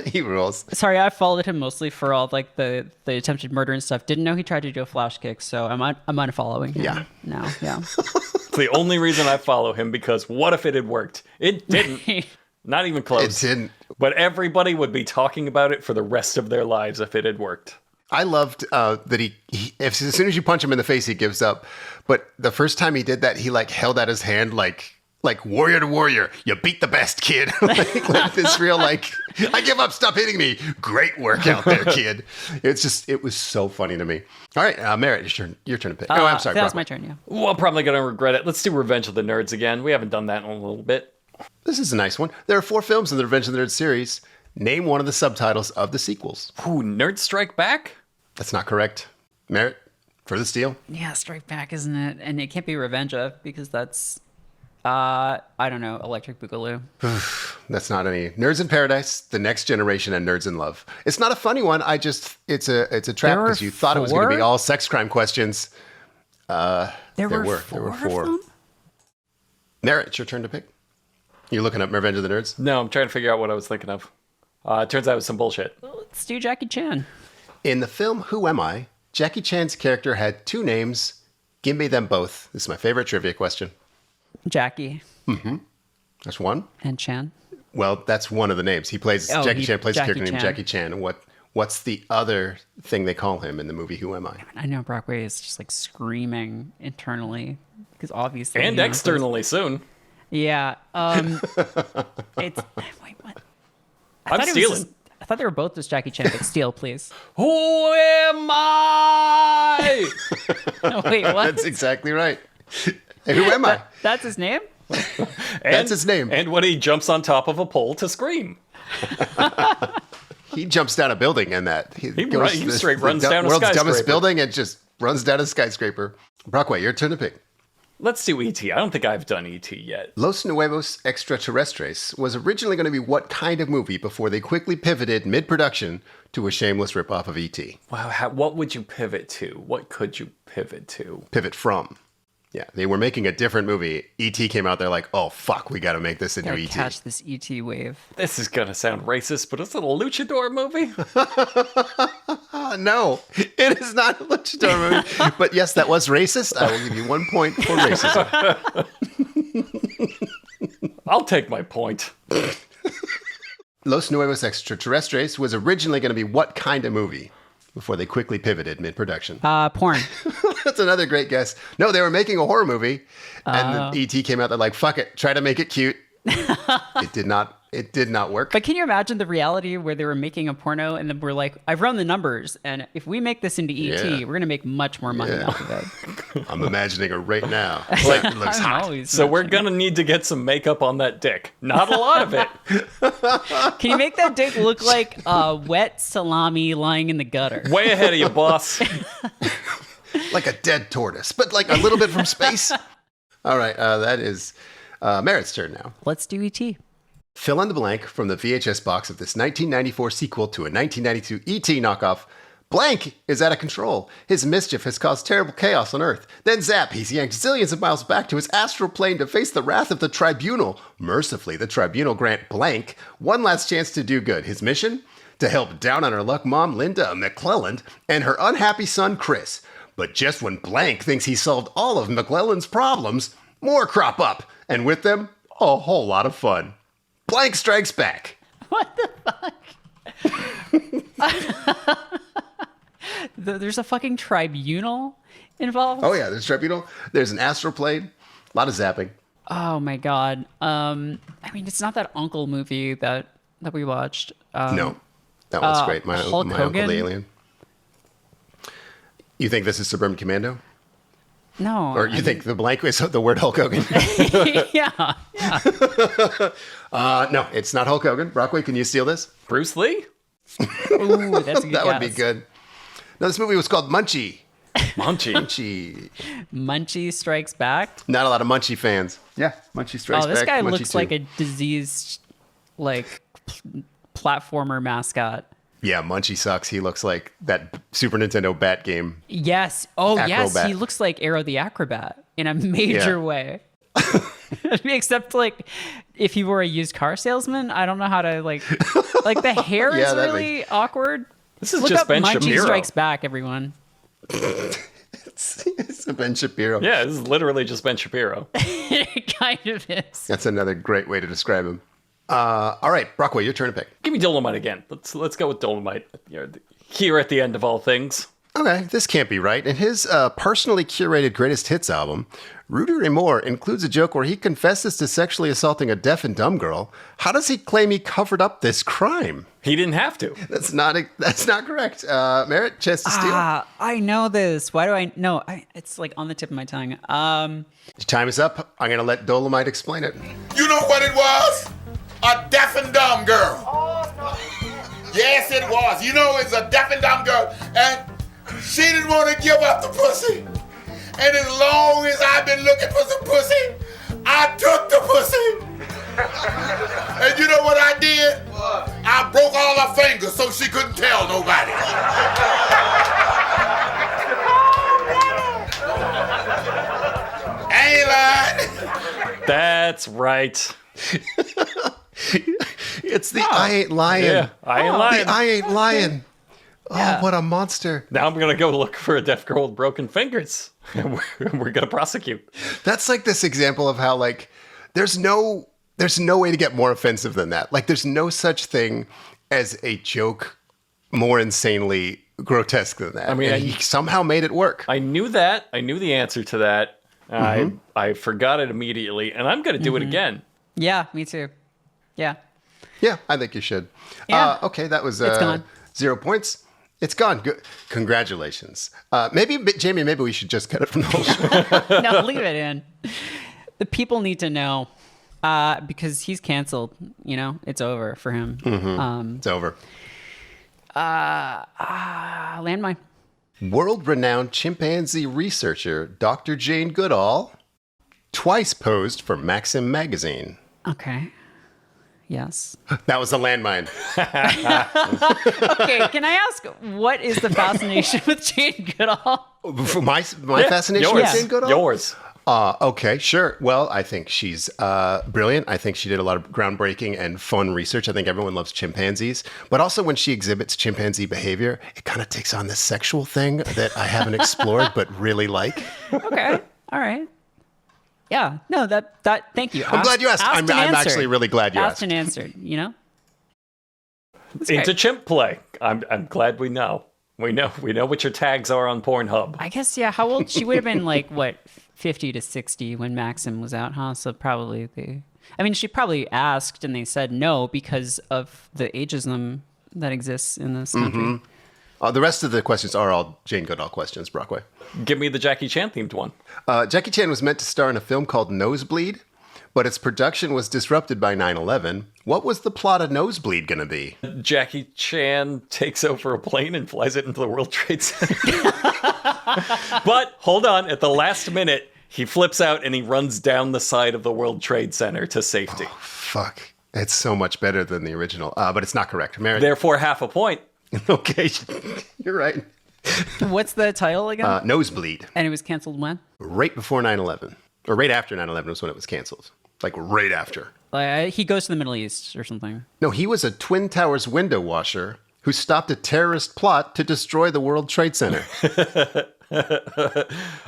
He rules. Sorry, I followed him mostly for all like the attempted murder and stuff. Didn't know he tried to do a flash kick, so I'm unfollowing him Yeah. now. Yeah. It's the only reason I follow him, because what if it had worked? It didn't. Not even close. It didn't. But everybody would be talking about it for the rest of their lives if it had worked. I loved that he as soon as you punch him in the face, he gives up. But the first time he did that, he like held out his hand like warrior to warrior. You beat the best, kid. like this real like, I give up. Stop hitting me. Great work out there, kid. It was so funny to me. All right, Merritt, your turn to pick. Oh, I'm sorry. That was Brockway. my turn. Yeah. Well, I'm probably going to regret it. Let's do Revenge of the Nerds again. We haven't done that in a little bit. This is a nice one. There are 4 films in the Revenge of the Nerds series. Name one of the subtitles of the sequels. Ooh, Nerds Strike Back? That's not correct. Merritt, for the steal. Yeah, Strike Back, isn't it? And it can't be Revenge of because that's I don't know, Electric Boogaloo. That's not any. Nerds in Paradise, The Next Generation, and Nerds in Love. It's not a funny one. It's a trap because you thought it was going to be all sex crime questions. There were 4. Merritt, it's your turn to pick. You're looking up Revenge of the Nerds? No, I'm trying to figure out what I was thinking of. It turns out it was some bullshit. Let's do Jackie Chan. In the film Who Am I?, Jackie Chan's character had 2 names. Give me them both. This is my favorite trivia question. Jackie That's one. and Chan. Well, that's one of the names. Jackie Chan plays a character named Jackie Chan. And what's the other thing they call him in the movie Who Am I? I know Brockway is just like screaming internally because obviously. And externally soon. Yeah. It's wait, what? I'm stealing. I thought they were both just Jackie Chan, but steal, please. Who am I? No, wait, what? That's exactly right. Hey, who am I? That's his name? That's his name. And when he jumps on top of a pole to scream. He jumps down a building and that. He straight runs down a world's dumbest skyscraper. building and just runs down a skyscraper. Brockway, your turn to pick. Let's do E.T. I don't think I've done E.T. yet. Los Nuevos Extraterrestres was originally going to be what kind of movie before they quickly pivoted mid-production to a shameless ripoff of E.T.? Wow, what would you pivot to? What could you pivot to? Pivot from. Yeah, they were making a different movie. E.T. came out, they're like, oh, fuck, we got to make this into Gotta E.T. catch this ET wave. This is going to sound racist, but it's a luchador movie. No, it is not a luchador movie. But yes, that was racist. I will give you 1 point for racism. I'll take my point. Los Nuevos Extraterrestres was originally going to be what kind of movie before they quickly pivoted mid-production? Porn. That's another great guess. No, they were making a horror movie, and the ET came out. They're like, "Fuck it, try to make it cute." It did not. It did not work. But can you imagine the reality where they were making a porno and then we're like, I've run the numbers, and if we make this into ET, Yeah. we're gonna make much more money off of it. I'm imagining her right now. Like, it looks I'm hot. always So we're imagining. going to need to get some makeup on that dick. Not a lot of it. Can you make that dick look like wet salami lying in the gutter? Way ahead of you, boss. Like a dead tortoise, but like a little bit from space. All right, that is Merritt's turn now. Let's do E.T. Fill in the blank from the VHS box of this 1994 sequel to a 1992 E.T. knockoff. Blank is out of control. His mischief has caused terrible chaos on Earth. Then zap, he's yanked zillions of miles back to his astral plane to face the wrath of the Tribunal. Mercifully, the Tribunal grant Blank one last chance to do good. His mission? To help down on her luck mom, Linda McClelland, and her unhappy son, Chris. But just when Blank thinks he's solved all of McClelland's problems, more crop up. And with them, a whole lot of fun. Blank strikes back. What the fuck? There's a fucking tribunal involved? Oh yeah, there's tribunal. There's an astral plane. A lot of zapping. Oh my god. I mean, it's not that Uncle movie that we watched. No, that one's great. My Hulk Uncle Hogan? the Alien. You think this is Suburban Commando? No. Or you think the blank is the word Hulk Hogan? Yeah. No, it's not Hulk Hogan. Brockway, can you steal this? Bruce Lee? Ooh, that's a good That would be guess. good. No, this movie was called Munchie. Munchie. Munchie. Munchie Strikes Back. Not a lot of Munchie fans. Yeah, Munchie strikes Oh, this back. guy Munchie looks 2. like a diseased, like, platformer mascot. Yeah, Munchie sucks. He looks like that Super Nintendo Bat game. Yes. Oh, yes. Acrobat. He looks like Arrow the Acrobat in a major Yeah. way. Except, like, if he were a used car salesman, I don't know how to, like the hair Yeah, is that really awkward. This is Look just up Ben Munchie Shapiro. Strikes Back, everyone. It's a Ben Shapiro. Yeah, this is literally just Ben Shapiro. It kind of is. That's another great way to describe him. All right, Brockway, your turn to pick. Give me Dolomite again. Let's go with Dolomite. Here at the end of all things. Okay, this can't be right. In his personally curated greatest hits album, Rudy Ray Moore includes a joke where he confesses to sexually assaulting a deaf and dumb girl. How does he claim he covered up this crime? He didn't have to. That's not correct. Merritt, chance to steal. I know this. Why do I know? It's like on the tip of my tongue. Your time is up. I'm going to let Dolomite explain it. You know what it was? A deaf and dumb girl. Yes, it was. You know, it's a deaf and dumb girl. And she didn't want to give up the pussy. And as long as I've been looking for some pussy, I took the pussy. And you know what I did? I broke all her fingers so she couldn't tell nobody. I ain't lying. That's right. It's the I ain't lying. Yeah, I ain't lying. The I ain't lying. Oh, what a monster. Now I'm going to go look for a deaf girl with broken fingers. And we're going to prosecute. That's like this example of how, like, there's no way to get more offensive than that. Like, there's no such thing as a joke more insanely grotesque than that. I mean, and he somehow made it work. I knew that. I knew the answer to that. I forgot it immediately, and I'm going to do it again. Yeah, me too. Yeah. Yeah, I think you should. Yeah. Okay, that was It's gone. 0 points. It's gone. Good. Congratulations. Jamie, maybe we should just cut it from the whole show. No, leave it in. The people need to know because he's canceled. You know, it's over for him. It's over. Landmine. World-renowned chimpanzee researcher Dr. Jane Goodall twice posed for Maxim magazine. Okay. Yes. That was a landmine. Okay, can I ask what is the fascination with Jane Goodall? For my fascination yours. with Jane Goodall? Yours. Okay, sure. Well, I think she's brilliant. I think she did a lot of groundbreaking and fun research. I think everyone loves chimpanzees. But also when she exhibits chimpanzee behavior, it kind of takes on this sexual thing that I haven't explored but really like. Okay. All right. Yeah. No, that thank you. I'm glad you asked. I'm actually really glad you asked. And answered, you know? Into chimp play. I'm glad we know. We know what your tags are on Pornhub. I guess, yeah. How old? She would have been like, what, 50 to 60 when Maxim was out, huh? So probably she probably asked and they said no because of the ageism that exists in this country. The rest of the questions are all Jane Goodall questions, Brockway. Give me the Jackie Chan themed one. Jackie Chan was meant to star in a film called Nosebleed, but its production was disrupted by 9/11. What was the plot of Nosebleed going to be? Jackie Chan takes over a plane and flies it into the World Trade Center. But hold on, at the last minute, He flips out and he runs down the side of the World Trade Center to safety. Oh, fuck. It's so much better than the original, but it's not correct. Merritt. Therefore, half a point. Okay, you're right. What's the title again? Nosebleed. And it was canceled when? Right before 9/11. Or right after 9/11 was when it was canceled. Like right after. He goes to the Middle East or something. No, he was a Twin Towers window washer who stopped a terrorist plot to destroy the World Trade Center.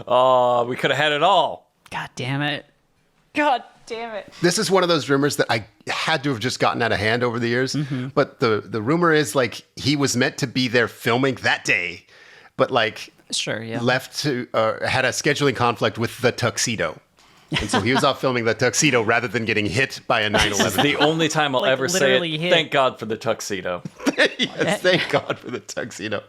Oh, we could have had it all. God damn it. God damn it. This is one of those rumors that I had to have just gotten out of hand over the years. But the rumor is like he was meant to be there filming that day, but like Sure, yeah. left to had a scheduling conflict with the tuxedo. And so he was off filming the tuxedo rather than getting hit by a 9/11. The only time I'll Like, ever say literally it, hit. thank God for the tuxedo. Yes, thank God for the tuxedo.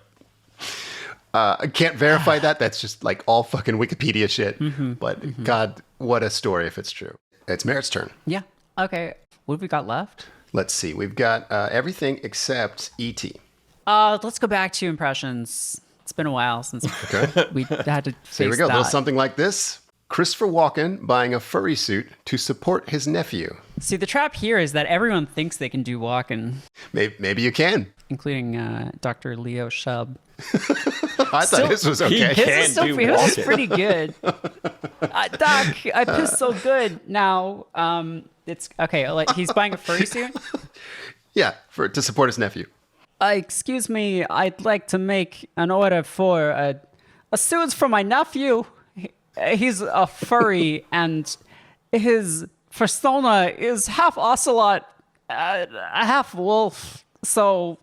I can't verify that. That's just like all fucking Wikipedia shit. But God, what a story if it's true. It's Merritt's turn. Yeah. Okay. What have we got left? Let's see. We've got everything except E.T. Let's go back to impressions. It's been a while since we had to face Here we go. A that. little something like this. Christopher Walken buying a furry suit to support his nephew. See, the trap here is that everyone thinks they can do walking, Maybe you can. including Dr. Leo Shub. I thought this was okay. Can't do His is walking. pretty good. Doc, I pissed so good. Now, it's okay. Like, he's buying a furry suit. Yeah, to support his nephew. Excuse me, I'd like to make an order for a suit for my nephew. He's a furry, and his persona is half ocelot, half wolf. So,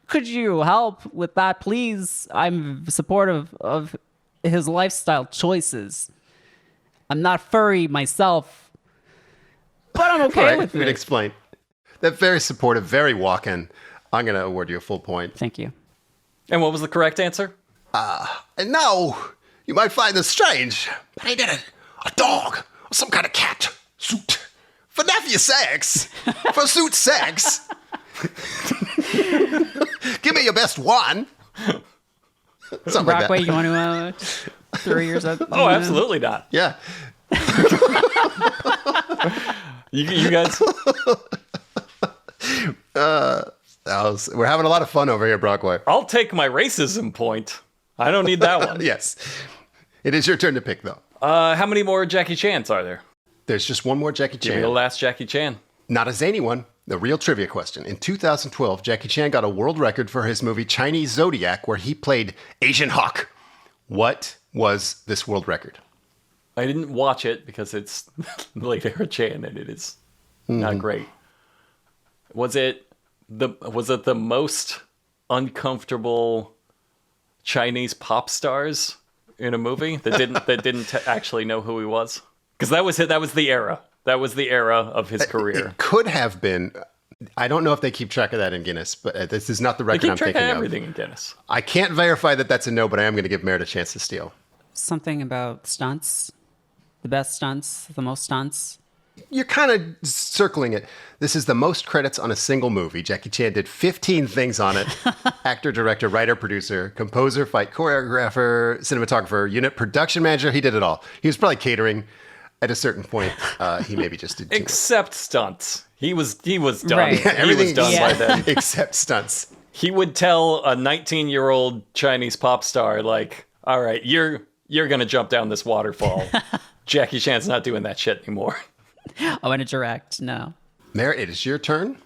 could you help with that, please? I'm supportive of his lifestyle choices. I'm not furry myself, but I'm okay All right, with you can it. explain. That very supportive, very Walken. I'm going to award you a full point. Thank you. And what was the correct answer? And now, you might find this strange, but I did it. A dog, or some kind of cat suit. For nephew sex. For suit sex. Give me your best one. Something like Brockway, that. you want to throw yours up? Oh, absolutely not. Yeah. You guys. We're having a lot of fun over here, Brockway. I'll take my racism point. I don't need that one. Yes. It is your turn to pick, though. How many more Jackie Chans are there? There's just one more Jackie Give me the Chan. last Jackie Chan. Not a zany one. The real trivia question. In 2012, Jackie Chan got a world record for his movie Chinese Zodiac, where he played Asian Hawk. What was this world record? I didn't watch it because it's late era Chan and it is not great. Was it the most uncomfortable Chinese pop stars in a movie that didn't actually know who he was? Because that was the era. That was the era of his career. It could have been. I don't know if they keep track of that in Guinness, but this is not the They record keep I'm track of thinking everything in Guinness. I can't verify that that's a no, but I am going to give Merritt a chance to steal. Something about stunts. The best stunts, the most stunts. You're kind of circling it. This is the most credits on a single movie. Jackie Chan did 15 things on it. Actor, director, writer, producer, composer, fight choreographer, cinematographer, unit production manager. He did it all. He was probably catering. At a certain point, he maybe just did too much. Except stunts. He was done. Right. He was done by then. Except stunts. He would tell a 19-year-old Chinese pop star, like, all right, you're going to jump down this waterfall. Jackie Chan's not doing that shit anymore. I want to direct. No. Merritt, it is your turn.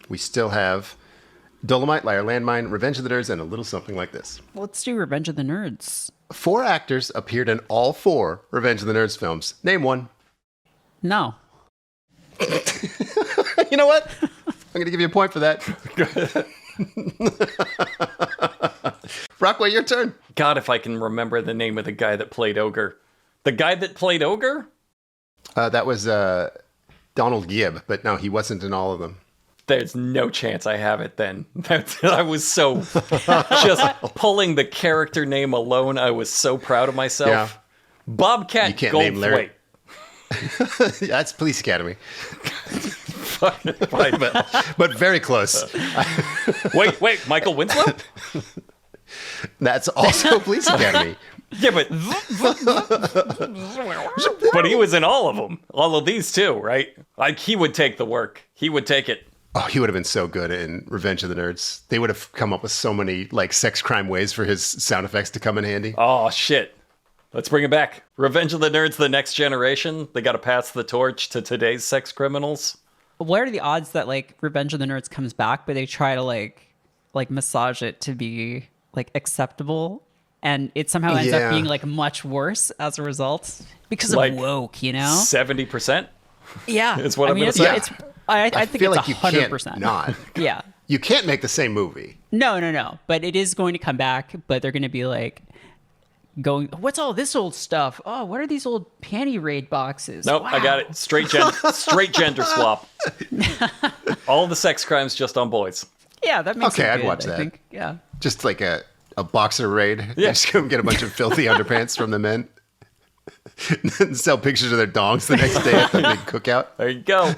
We still have Dolomite, Liar Landmine, Revenge of the Nerds, and a little something like this. Let's do Revenge of the Nerds. 4 actors appeared in all 4 Revenge of the Nerds films. Name one. No. You know what? I'm going to give you a point for that. Brockway, your turn. God, if I can remember the name of the guy that played Ogre. The guy that played Ogre? That was Donald Gibb, but no, he wasn't in all of them. There's no chance I have it then. I was so just pulling the character name alone. I was so proud of myself. Yeah. Bobcat You can't name Larry. Goldthwait. That's Police Academy. Fine. But very close. Wait, Michael Winslow? That's also Police Academy. Yeah, but but he was in all of them. All of these too, right? Like, he would take the work. He would take it. Oh, he would have been so good in Revenge of the Nerds. They would have come up with so many like sex crime ways for his sound effects to come in handy. Oh, shit. Let's bring it back. Revenge of the Nerds, the next generation. They got to pass the torch to today's sex criminals. What are the odds that like Revenge of the Nerds comes back, but they try to like massage it to be like acceptable, and it somehow ends up being like much worse as a result because Like of woke, you know? 70%? Yeah, It's what I'm going to say. I think feel it's like you 100%. can't not. Yeah. You can't make the same movie. No. But it is going to come back, but they're going to be like going, what's all this old stuff? Oh, what are these old panty raid boxes? Nope, Wow. I got it. Straight gender swap. All the sex crimes just on boys. Yeah, that makes Okay, it I'd good, watch I that. think. Yeah. Just like a boxer raid. Yeah. Just go get a bunch of filthy underpants from the men. And then sell pictures of their dongs the next day at the big cookout. There you go.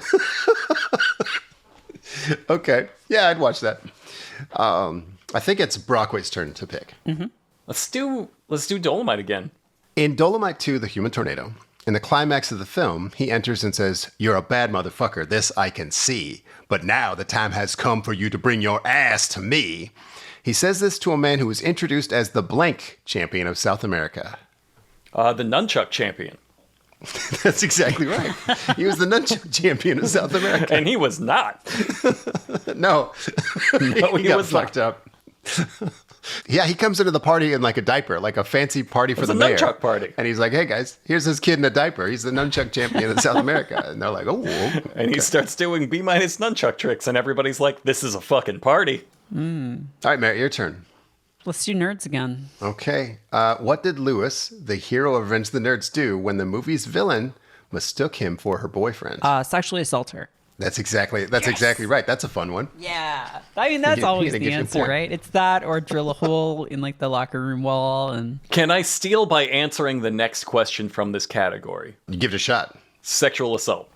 Okay. Yeah, I'd watch that. I think it's Brockway's turn to pick. Let's do Dolomite again. In Dolomite 2, The Human Tornado, in the climax of the film, he enters and says, "You're a bad motherfucker, this I can see. But now the time has come for you to bring your ass to me." He says this to a man who was introduced as the blank champion of South America. The nunchuck champion. That's exactly right. He was the nunchuck champion of South America. And he was not. No. No, he got was not. fucked up. Yeah, he comes into the party in like a diaper, like a fancy party for It's the a mayor. nunchuck party. And he's like, "Hey guys, here's this kid in a diaper. He's the nunchuck champion of South America." And they're like, "Oh." And he starts doing B- nunchuck tricks, and everybody's like, this is a fucking party. All right, Merritt, your turn. Let's do nerds again. Okay. What did Lewis, the hero of Revenge of the Nerds, do when the movie's villain mistook him for her boyfriend? Sexually assault her. That's exactly right. That's a fun one. Yeah. I mean, that's You always gotta the get your answer, point. right? It's that or drill a hole in like the locker room wall and Can I steal by answering the next question from this category? You give it a shot. Sexual assault.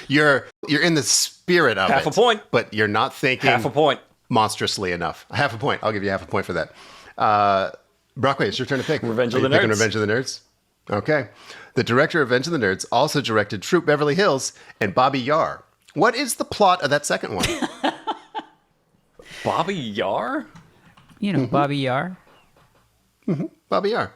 You're in the spirit of it. Half a point. But you're not thinking Half a point. monstrously enough. Half a point. I'll give you half a point for that. Brockway, it's your turn to pick. Revenge of Are you the picking Nerds. Revenge of the Nerds? Okay. The director of Revenge of the Nerds also directed Troop Beverly Hills and Bobby Yar. What is the plot of that second one? Bobby Yar? you know, Bobby Yar. Bobby Yar.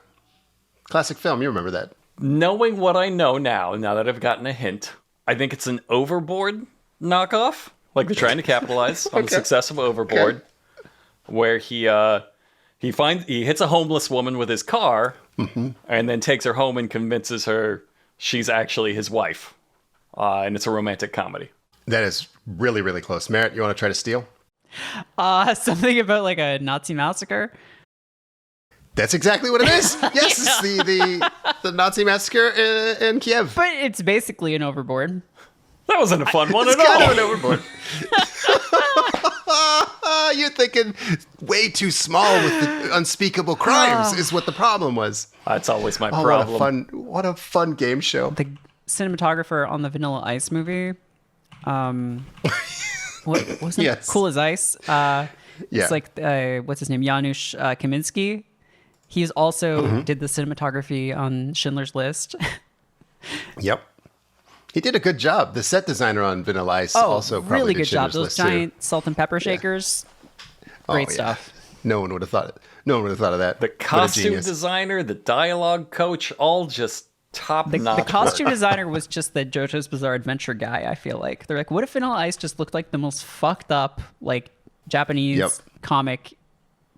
Classic film. You remember that. Knowing what I know now that I've gotten a hint, I think it's an Overboard knockoff. Like they're trying to capitalize on the success of Overboard, where he hits a homeless woman with his car, and then takes her home and convinces her she's actually his wife, and it's a romantic comedy. That is really, really close. Merritt, you want to try to steal? Something about like a Nazi massacre. That's exactly what it is. Yes, it's the Nazi massacre in Kiev. But it's basically an overboard. That wasn't a fun one It's at kind all. of an overboard. You're thinking way too small with the unspeakable crimes is what the problem was. That's always my Oh, problem. what a fun game show. The cinematographer on the Vanilla Ice movie. What was it? Yes. Cool as Ice. Yeah. It's like what's his name? Janusz Kaminski. He's also did the cinematography on Schindler's List. Yep. He did a good job. The set designer on Vanilla Ice also probably really did good job. Schindler's Those List, too. giant salt and pepper shakers. Great Oh, yeah. stuff. No one would have thought it. No one would have thought of that. The What a costume genius. designer, the dialogue coach, all just top The notch. costume designer was just the JoJo's Bizarre Adventure guy, I feel like. They're like, what if Vanilla Ice just looked like the most fucked up, like, Japanese Yep. comic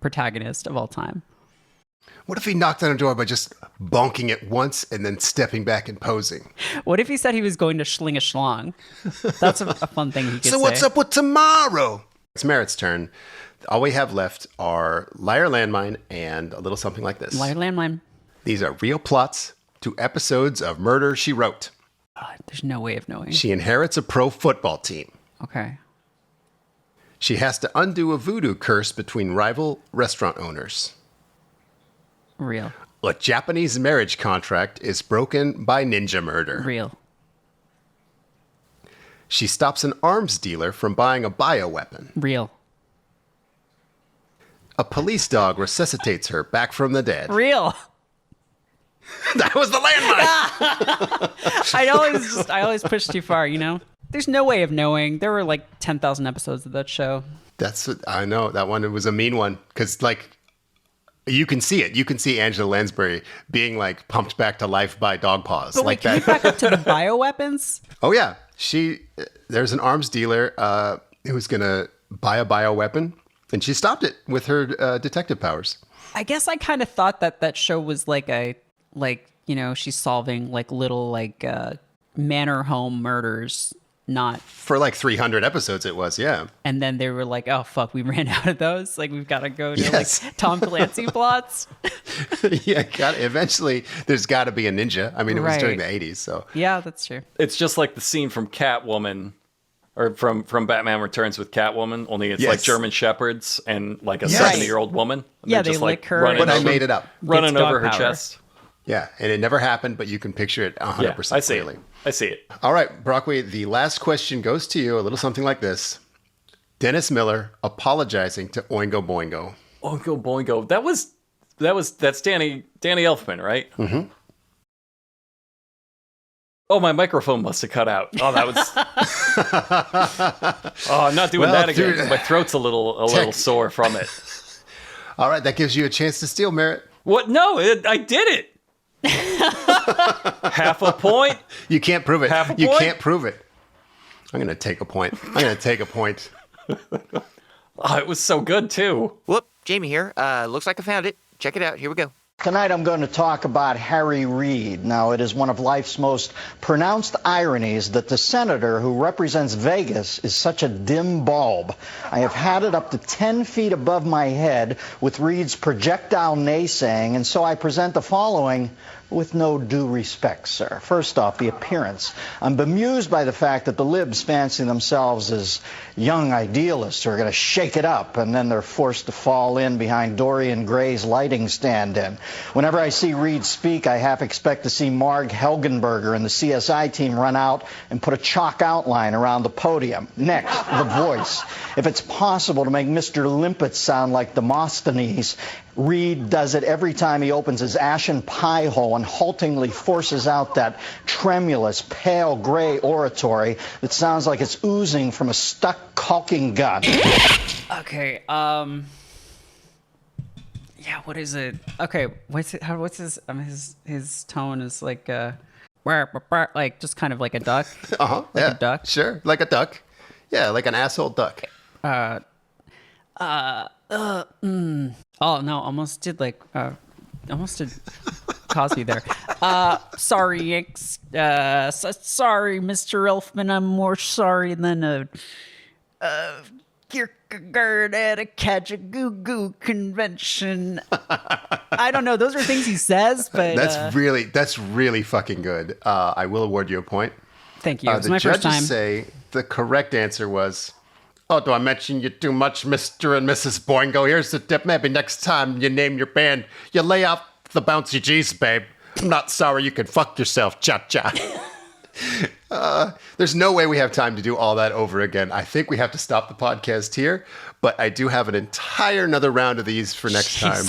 protagonist of all time? What if he knocked on a door by just bonking it once and then stepping back and posing? What if he said he was going to schling a schlong? That's a fun thing he could say. So what's up with tomorrow? It's Merritt's turn. All we have left are Liar Landmine and a little something like this. Liar Landmine. These are real plots to episodes of Murder, She Wrote. There's no way of knowing. She inherits a pro football team. Okay. She has to undo a voodoo curse between rival restaurant owners. Real. A Japanese marriage contract is broken by ninja murder. Real. She stops an arms dealer from buying a bioweapon. Real. A police dog resuscitates her back from the dead. Real. That was the landmine. I always push too far, you know? There's no way of knowing. There were like 10,000 episodes of that show. I know that one. It was a mean one because like you can see it. You can see Angela Lansbury being like pumped back to life by dog paws. But like wait, can that. we back up to the bioweapons? Oh yeah, there's an arms dealer who was gonna buy a bioweapon, and she stopped it with her detective powers. I guess I kind of thought that show was she's solving like little like manor home murders, not for like 300 episodes. It was, yeah. And then they were like, "Oh fuck, we ran out of those. Like we've got to go to like Tom Clancy plots." Yeah, eventually there's got to be a ninja. I mean, it was during the 80s, so yeah, that's true. It's just like the scene from Catwoman. Or from Batman Returns with Catwoman, only it's like German Shepherds and like a 70-year-old woman. And yeah, they lick her. But I made it up. Running over her chest. Yeah, and it never happened, but you can picture it 100% clearly. I see it. All right, Brockway, the last question goes to you, a little something like this. Dennis Miller apologizing to Oingo Boingo. Oingo Boingo. That's Danny Elfman, right? Mm-hmm. Oh, my microphone must have cut out. Oh, that was. Oh, I'm not doing that again. Dude, my throat's a little sore from it. All right, that gives you a chance to steal, Merritt. What? No, I did it. Half a point. You can't prove it. Half a you point? Can't prove it. I'm gonna take a point. Oh, it was so good too. Whoop, Jamie here. Looks like I found it. Check it out. Here we go. Tonight I'm going to talk about Harry Reid. Now, it is one of life's most pronounced ironies that the senator who represents Vegas is such a dim bulb. I have had it up to 10 feet above my head with Reid's projectile naysaying, and so I present the following with no due respect, sir. First off, the appearance. I'm bemused by the fact that the libs fancy themselves as young idealists who are going to shake it up, and then they're forced to fall in behind Dorian Gray's lighting stand-in. Whenever I see Reid speak, I half expect to see Marg Helgenberger and the CSI team run out and put a chalk outline around the podium. Next, the voice. If it's possible to make Mr. Limpet sound like Demosthenes, Reid does it every time he opens his ashen pie hole and haltingly forces out that tremulous, pale gray oratory that sounds like it's oozing from a stuck caulking gun. Okay, yeah, what is it? Okay, what's his tone is like like just kind of like a duck. Uh-huh. Like a duck. Sure, like a duck. Yeah, like an asshole duck. Oh no, almost did Cosby there. Sorry, sorry, Mr. Elfman. I'm more sorry than a Kierkegaard at a Kajagoogoo convention. I don't know. Those are things he says, but that's really fucking good. I will award you a point. Thank you. It was my first time. The judges say the correct answer was, "Oh, do I mention you too much, Mr. and Mrs. Boingo? Here's the tip. Maybe next time you name your band, you lay off the bouncy G's, babe. I'm not sorry. You can fuck yourself, cha-cha." There's no way we have time to do all that over again. I think we have to stop the podcast here, but I do have an entire another round of these for next time.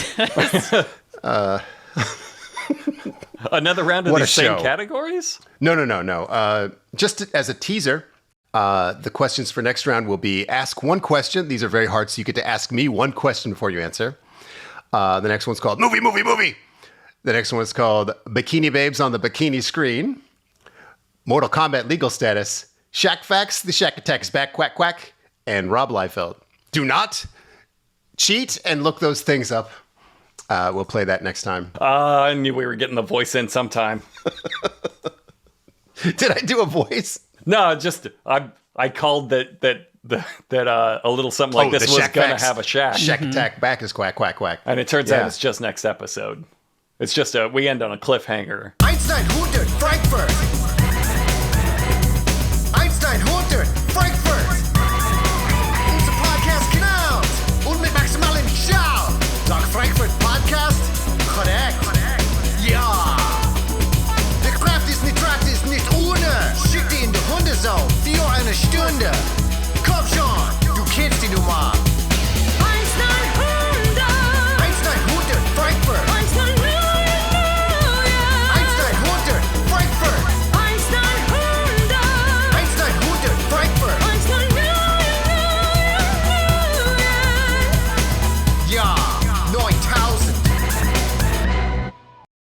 Another round of these same categories? No. Just as a teaser, the questions for next round will be ask one question. These are very hard, so you get to ask me one question before you answer. The next one's called Movie. The next one is called Bikini Babes on the Bikini Screen. Mortal Kombat legal status. Shaq Facts, the Shaq Attack is back, quack, quack. And Rob Liefeld. Do not cheat and look those things up. We'll play that next time. I knew we were getting the voice in sometime. Did I do a voice? No, just I called that a little something like this was going to have a Shaq. Shaq Attack back is quack, quack, quack. And it turns out it's just next episode. It's just we end on a cliffhanger. Einstein, Hunter, Frankfurt. Einstein, Hunter, Frankfurt. Unser Podcast genau. Und mit maximalen Schau. Dog Frankfurt Podcast. Korrekt. Ja. Der Kraft ist nicht ohne. Schick die in die Hundesau. 4 eine Stunde. Komm schon.